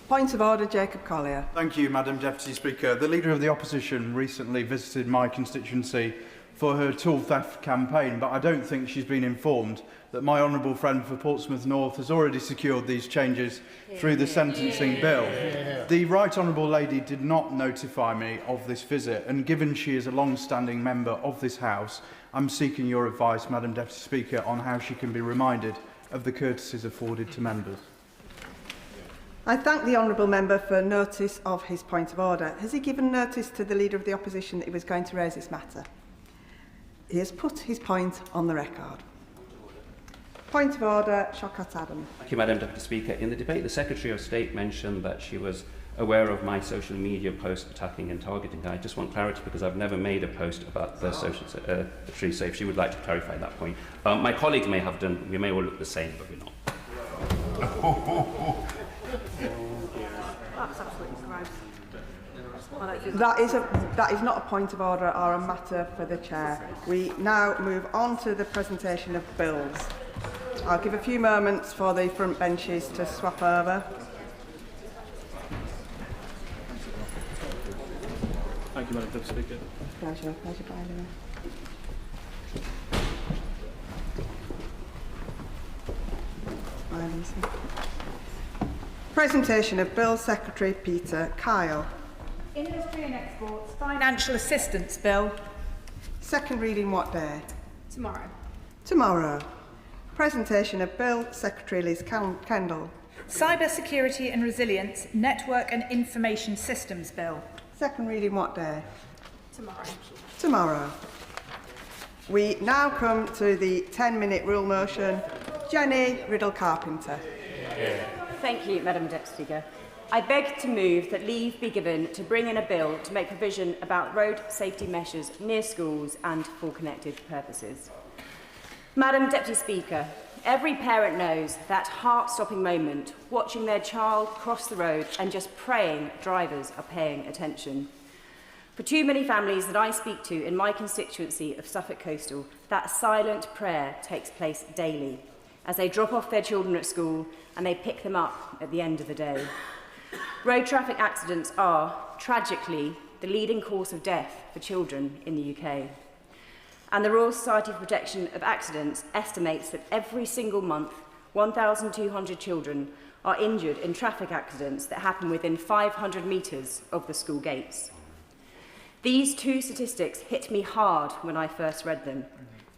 B: Point of order, Jacob Collier.
K: Thank you, Madam Deputy Speaker. The Leader of the Opposition recently visited my constituency for her tool theft campaign, but I don't think she's been informed that my honourable friend for Portsmouth North has already secured these changes through the sentencing bill. The Right Honourable Lady did not notify me of this visit, and given she is a long-standing member of this House, I'm seeking your advice, Madam Deputy Speaker, on how she can be reminded of the courtesies afforded to members.
B: I thank the honourable member for notice of his point of order. Has he given notice to the Leader of the Opposition that he was going to raise this matter? He has put his point on the record. Point of order, Shaukat Adam.
V: Thank you, Madam Deputy Speaker. In the debate, the Secretary of State mentioned that she was aware of my social media post attacking and targeting her. I just want clarity because I've never made a post about the social tree. So if she would like to clarify that point. My colleagues may have done, we may all look the same, but we're not.
Y: That's absolutely gross.
B: That is not a point of order or a matter for the chair. We now move on to the presentation of bills. I'll give a few moments for the front benches to swap over.
M: Thank you, Madam Deputy Speaker.
B: Pleasure, Badenoch. Presentation of Bill Secretary Peter Kyle.
Y: Industry and Exports Financial Assistance Bill.
B: Second reading what day?
Y: Tomorrow.
B: Tomorrow. Presentation of Bill Secretary Liz Kendall.
Y: Cyber Security and Resilience Network and Information Systems Bill.
B: Second reading what day?
Y: Tomorrow.
B: Tomorrow. We now come to the 10-minute rule motion. Jenny Riddle-Carpenter.
E: Thank you, Madam Deputy Speaker. I beg to move that leave be given to bring in a bill to make provision about road safety measures near schools and for connected purposes. Madam Deputy Speaker, every parent knows that heart-stopping moment watching their child cross the road and just praying drivers are paying attention. For too many families that I speak to in my constituency of Suffolk Coastal, that silent prayer takes place daily as they drop off their children at school and they pick them up at the end of the day. Road traffic accidents are, tragically, the leading cause of death for children in the UK. And the Royal Society for Protection of Accidents estimates that every single month, 1,200 children are injured in traffic accidents that happen within 500 metres of the school gates. These two statistics hit me hard when I first read them,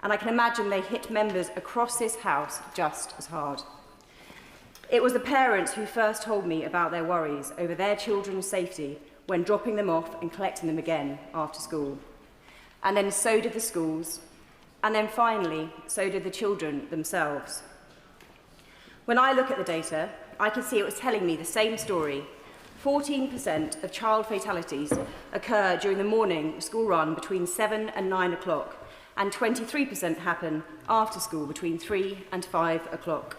E: and I can imagine they hit members across this House just as hard. It was the parents who first told me about their worries over their children's safety when dropping them off and collecting them again after school. And then so did the schools, and then finally, so did the children themselves. When I look at the data, I can see it was telling me the same story. 14% of child fatalities occur during the morning school run between 7 and 9 o'clock, and 23% happen after school between 3 and 5 o'clock.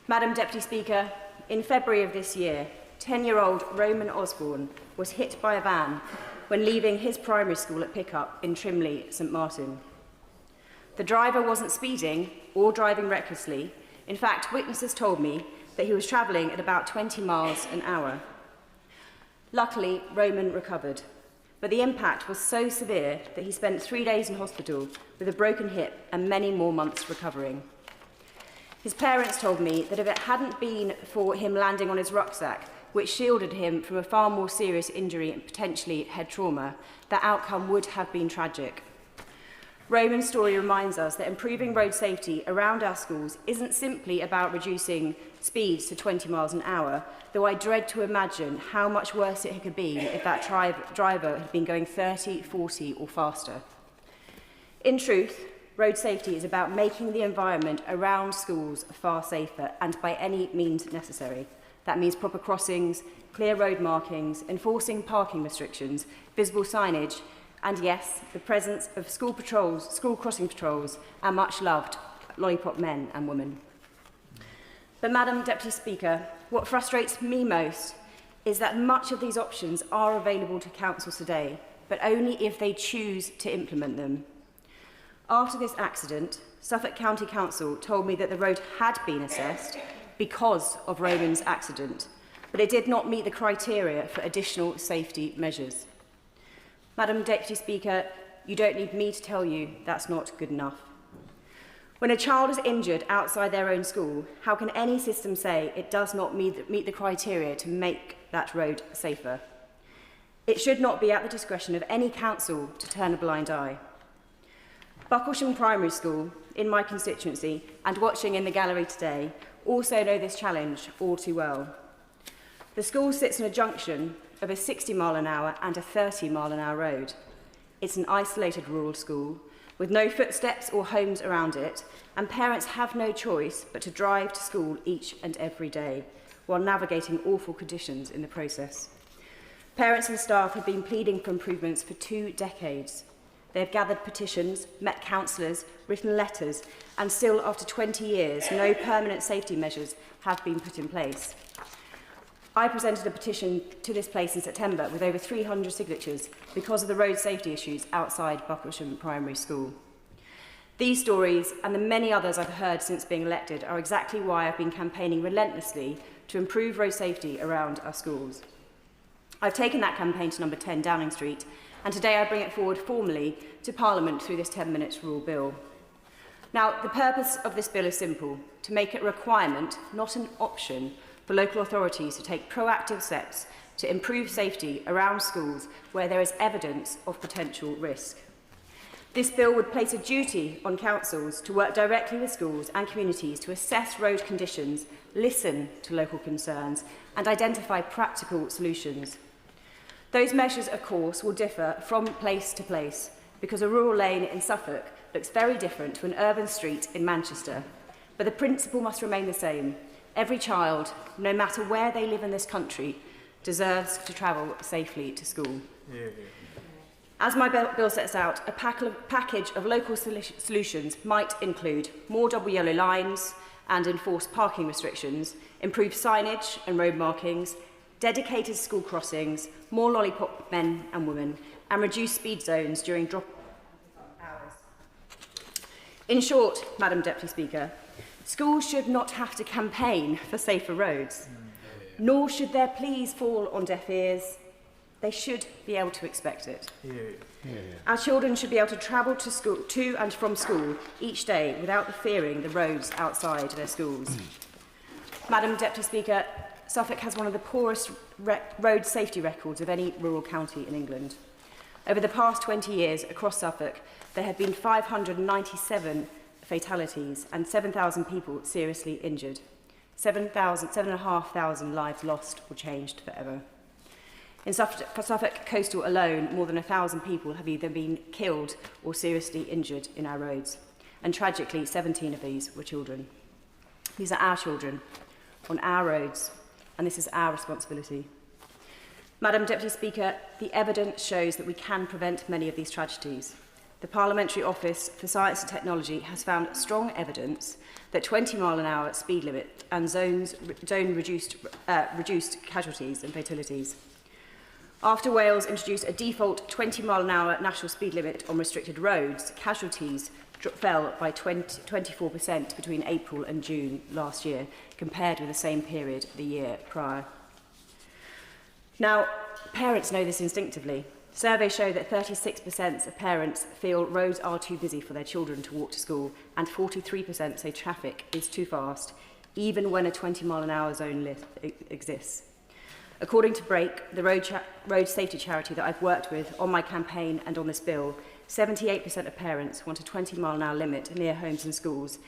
E: Madam Deputy Speaker, in February of this year, 10-year-old Roman Osborne was hit by a van when leaving his primary school at Pickup in Trimley, St Martin. The driver wasn't speeding or driving recklessly. In fact, witnesses told me that he was travelling at about 20 miles an hour. Luckily, Roman recovered, but the impact was so severe that he spent 3 days in hospital with a broken hip and many more months recovering. His parents told me that if it hadn't been for him landing on his rucksack, which shielded him from a far more serious injury and potentially head trauma, the outcome would have been tragic. Roman's story reminds us that improving road safety around our schools isn't simply about reducing speeds to 20 miles an hour, though I dread to imagine how much worse it could be if that driver had been going 30, 40 or faster. In truth, road safety is about making the environment around schools far safer and by any means necessary. That means proper crossings, clear road markings, enforcing parking restrictions, visible signage, and yes, the presence of school patrols, school crossing patrols, and much loved lollipop men and women. But Madam Deputy Speaker, what frustrates me most is that much of these options are available to councils today, but only if they choose to implement them. After this accident, Suffolk County Council told me that the road had been assessed because of Roman's accident, but it did not meet the criteria for additional safety measures. Madam Deputy Speaker, you don't need me to tell you that's not good enough. When a child is injured outside their own school, how can any system say it does not meet the criteria to make that road safer? It should not be at the discretion of any council to turn a blind eye. Bucklesham Primary School, in my constituency, and watching in the gallery today, also know this challenge all too well. The school sits on a junction of a 60-mile-an-hour and a 30-mile-an-hour road. It's an isolated rural school with no footsteps or homes around it, and parents have no choice but to drive to school each and every day, while navigating awful conditions in the process. Parents and staff have been pleading for improvements for 2 decades. They have gathered petitions, met councillors, written letters, and still, after 20 years, no permanent safety measures have been put in place. I presented a petition to this place in September with over 300 signatures because of the road safety issues outside Bucklesham Primary School. These stories, and the many others I've heard since being elected, are exactly why I've been campaigning relentlessly to improve road safety around our schools. I've taken that campaign to number 10 Downing Street, and today I bring it forward formally to Parliament through this 10-minute rule bill. Now, the purpose of this bill is simple: to make it a requirement, not an option, for local authorities to take proactive steps to improve safety around schools where there is evidence of potential risk. This bill would place a duty on councils to work directly with schools and communities to assess road conditions, listen to local concerns, and identify practical solutions. Those measures, of course, will differ from place to place because a rural lane in Suffolk looks very different to an urban street in Manchester. But the principle must remain the same. Every child, no matter where they live in this country, deserves to travel safely to school. As my bill sets out, a package of local solutions might include more double yellow lines and enforced parking restrictions, improved signage and road markings, dedicated school crossings, more lollipop men and women, and reduced speed zones during drop hours. In short, Madam Deputy Speaker, schools should not have to campaign for safer roads, nor should their pleas fall on deaf ears. They should be able to expect it. Our children should be able to travel to and from school each day without fearing the roads outside their schools. Madam Deputy Speaker, Suffolk has one of the poorest road safety records of any rural county in England. Over the past 20 years across Suffolk, there have been 597 fatalities and 7,000 people seriously injured. 7,500 lives lost or changed forever. In Suffolk coastal alone, more than 1,000 people have either been killed or seriously injured in our roads. And tragically, 17 of these were children. These are our children on our roads, and this is our responsibility. Madam Deputy Speaker, the evidence shows that we can prevent many of these tragedies. The Parliamentary Office for Science and Technology has found strong evidence that 20-mile-an-hour speed limit and reduced casualties and fatalities. After Wales introduced a default 20-mile-an-hour national speed limit on restricted roads, casualties fell by 24% between April and June last year, compared with the same period the year prior. Now, parents know this instinctively. Surveys show that 36% of parents feel roads are too busy for their children to walk to school, and 43% say traffic is too fast, even when a 20-mile-an-hour zone exists. According to Break, the road safety charity that I've worked with on my campaign and on this bill, 78% of parents want a 20-mile-an-hour limit near homes and schools,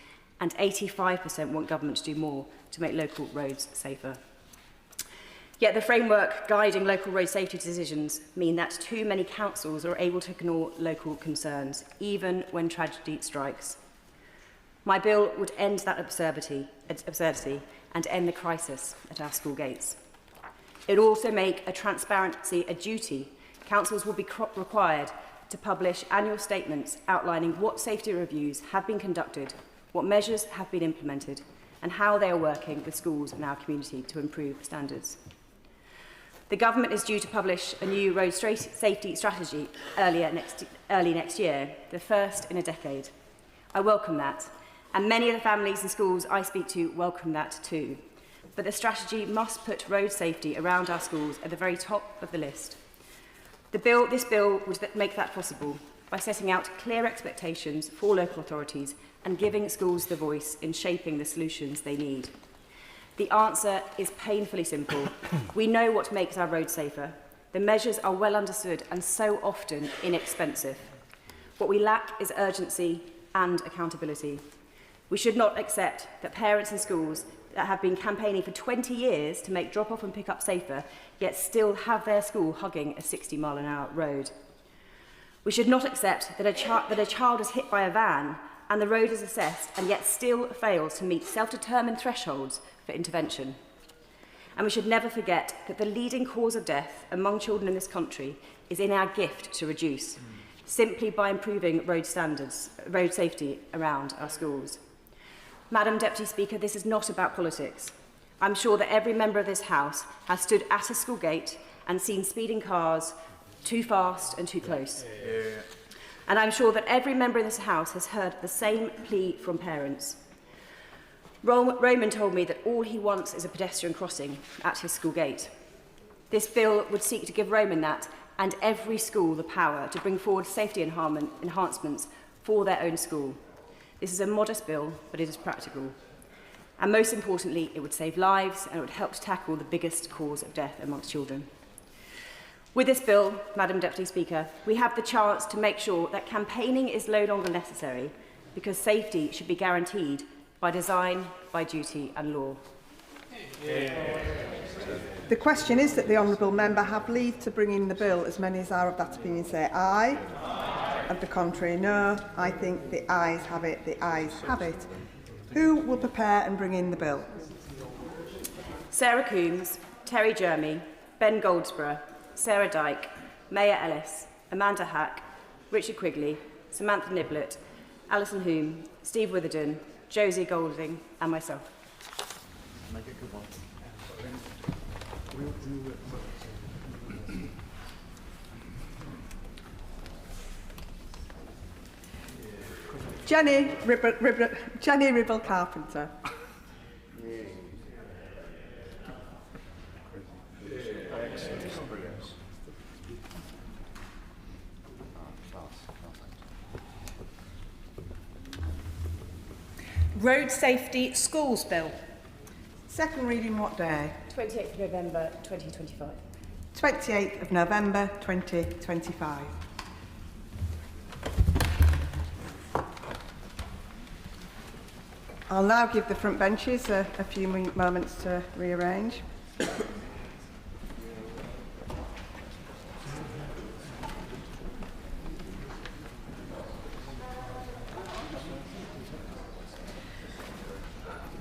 E: and 85% want government to do more to make local roads safer. Yet the framework guiding local road safety decisions mean that too many councils are able to ignore local concerns, even when tragedy strikes. My bill would end that absurdity and end the crisis at our school gates. It would also make transparency a duty. Councils will be required to publish annual statements outlining what safety reviews have been conducted, what measures have been implemented, and how they are working with schools in our community to improve standards. The government is due to publish a new road safety strategy early next year, the first in a decade. I welcome that, and many of the families and schools I speak to welcome that too. But the strategy must put road safety around our schools at the very top of the list. This bill would make that possible by setting out clear expectations for local authorities and giving schools the voice in shaping the solutions they need. The answer is painfully simple. We know what makes our roads safer. The measures are well understood and so often inexpensive. What we lack is urgency and accountability. We should not accept that parents in schools that have been campaigning for 20 years to make drop-off and pick-up safer, yet still have their school hugging a 60-mile-an-hour road. We should not accept that a child is hit by a van and the road is assessed and yet still fails to meet self-determined thresholds for intervention. And we should never forget that the leading cause of death among children in this country is in our gift to reduce, simply by improving road standards, road safety around our schools. Madam Deputy Speaker, this is not about politics. I'm sure that every member of this House has stood at a school gate and seen speeding cars too fast and too close. And I'm sure that every member in this House has heard the same plea from parents. Roman told me that all he wants is a pedestrian crossing at his school gate. This bill would seek to give Roman that and every school the power to bring forward safety enhancements for their own school. This is a modest bill, but it is practical. And most importantly, it would save lives and it would help to tackle the biggest cause of death amongst children. With this bill, Madam Deputy Speaker, we have the chance to make sure that campaigning is no longer necessary, because safety should be guaranteed by design, by duty and law.
B: The question is that the honourable member have leave to bring in the bill. As many as are of that opinion say aye. Aye. Of the contrary, no. I think the ayes have it. The ayes have it. Who will prepare and bring in the bill?
E: Sarah Coombs, Terry Jermy, Ben Goldsborough, Sarah Dyke, Maya Ellis, Amanda Hack, Richard Quigley, Samantha Niblett, Alison Hume, Steve Witherden, Josie Golding and myself.
B: Jenny Ribble Carpenter.
Y: Road Safety Schools Bill.
B: Second reading what day?
E: 28th of November 2025.
B: 28th of November 2025. I'll now give the front benches a few moments to rearrange.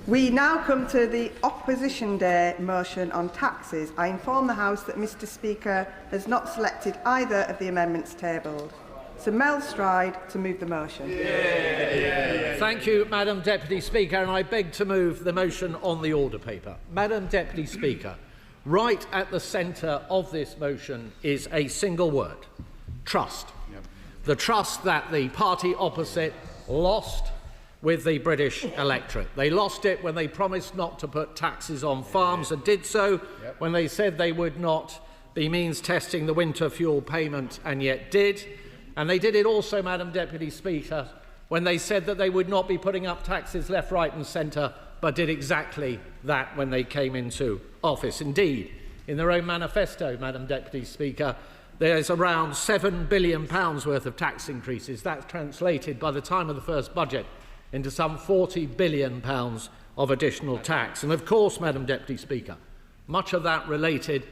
B: We now come to the Opposition Day motion on taxes. I inform the House that Mr Speaker has not selected either of the amendments tabled. So Mel Stride to move the motion.
L: Thank you, Madam Deputy Speaker, and I beg to move the motion on the order paper. Madam Deputy Speaker, right at the centre of this motion is a single word: trust. The trust that the party opposite lost with the British electorate. They lost it when they promised not to put taxes on farms and did so, when they said they would not be means testing the winter fuel payment and yet did. And they did it also, Madam Deputy Speaker, when they said that they would not be putting up taxes left, right and centre, but did exactly that when they came into office. Indeed, in their own manifesto, Madam Deputy Speaker, there's around £7 billion worth of tax increases. That's translated by the time of the first budget into some £40 billion of additional tax. And of course, Madam Deputy Speaker, much of that related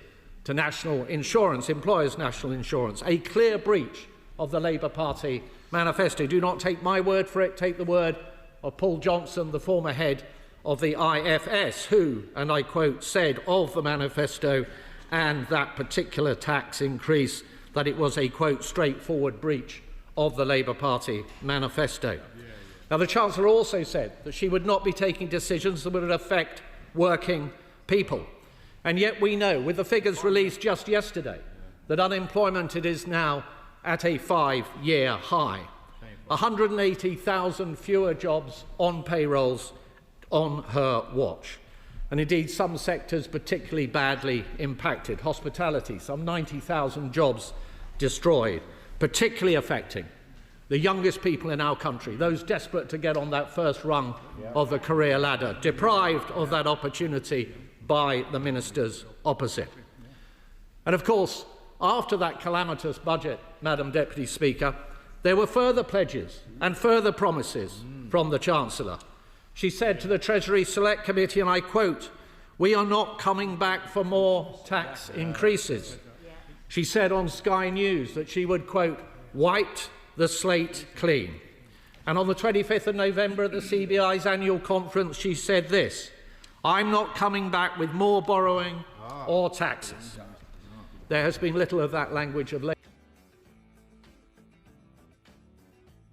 L: to national insurance, employers' national insurance, a clear breach of the Labour Party manifesto. Do not take my word for it, take the word of Paul Johnson, the former head of the IFS, who, and I quote, said of the manifesto and that particular tax increase that it was a, quote, straightforward breach of the Labour Party manifesto. Now, the Chancellor also said that she would not be taking decisions that would affect working people. And yet we know, with the figures released just yesterday, that unemployment it is now at a 5-year high. 180,000 fewer jobs on payrolls on her watch. And indeed, some sectors particularly badly impacted. Hospitality, some 90,000 jobs destroyed, particularly affecting the youngest people in our country, those desperate to get on that first rung of the career ladder, deprived of that opportunity by the ministers opposite. And of course, after that calamitous budget, Madam Deputy Speaker, there were further pledges and further promises from the Chancellor. She said to the Treasury Select Committee, and I quote, "We are not coming back for more tax increases." She said on Sky News that she would, quote, "wipe the slate clean." And on the 25th of November at the CBI's annual conference, she said this: I'm not coming back with more borrowing or taxes. There has been little of that language of late.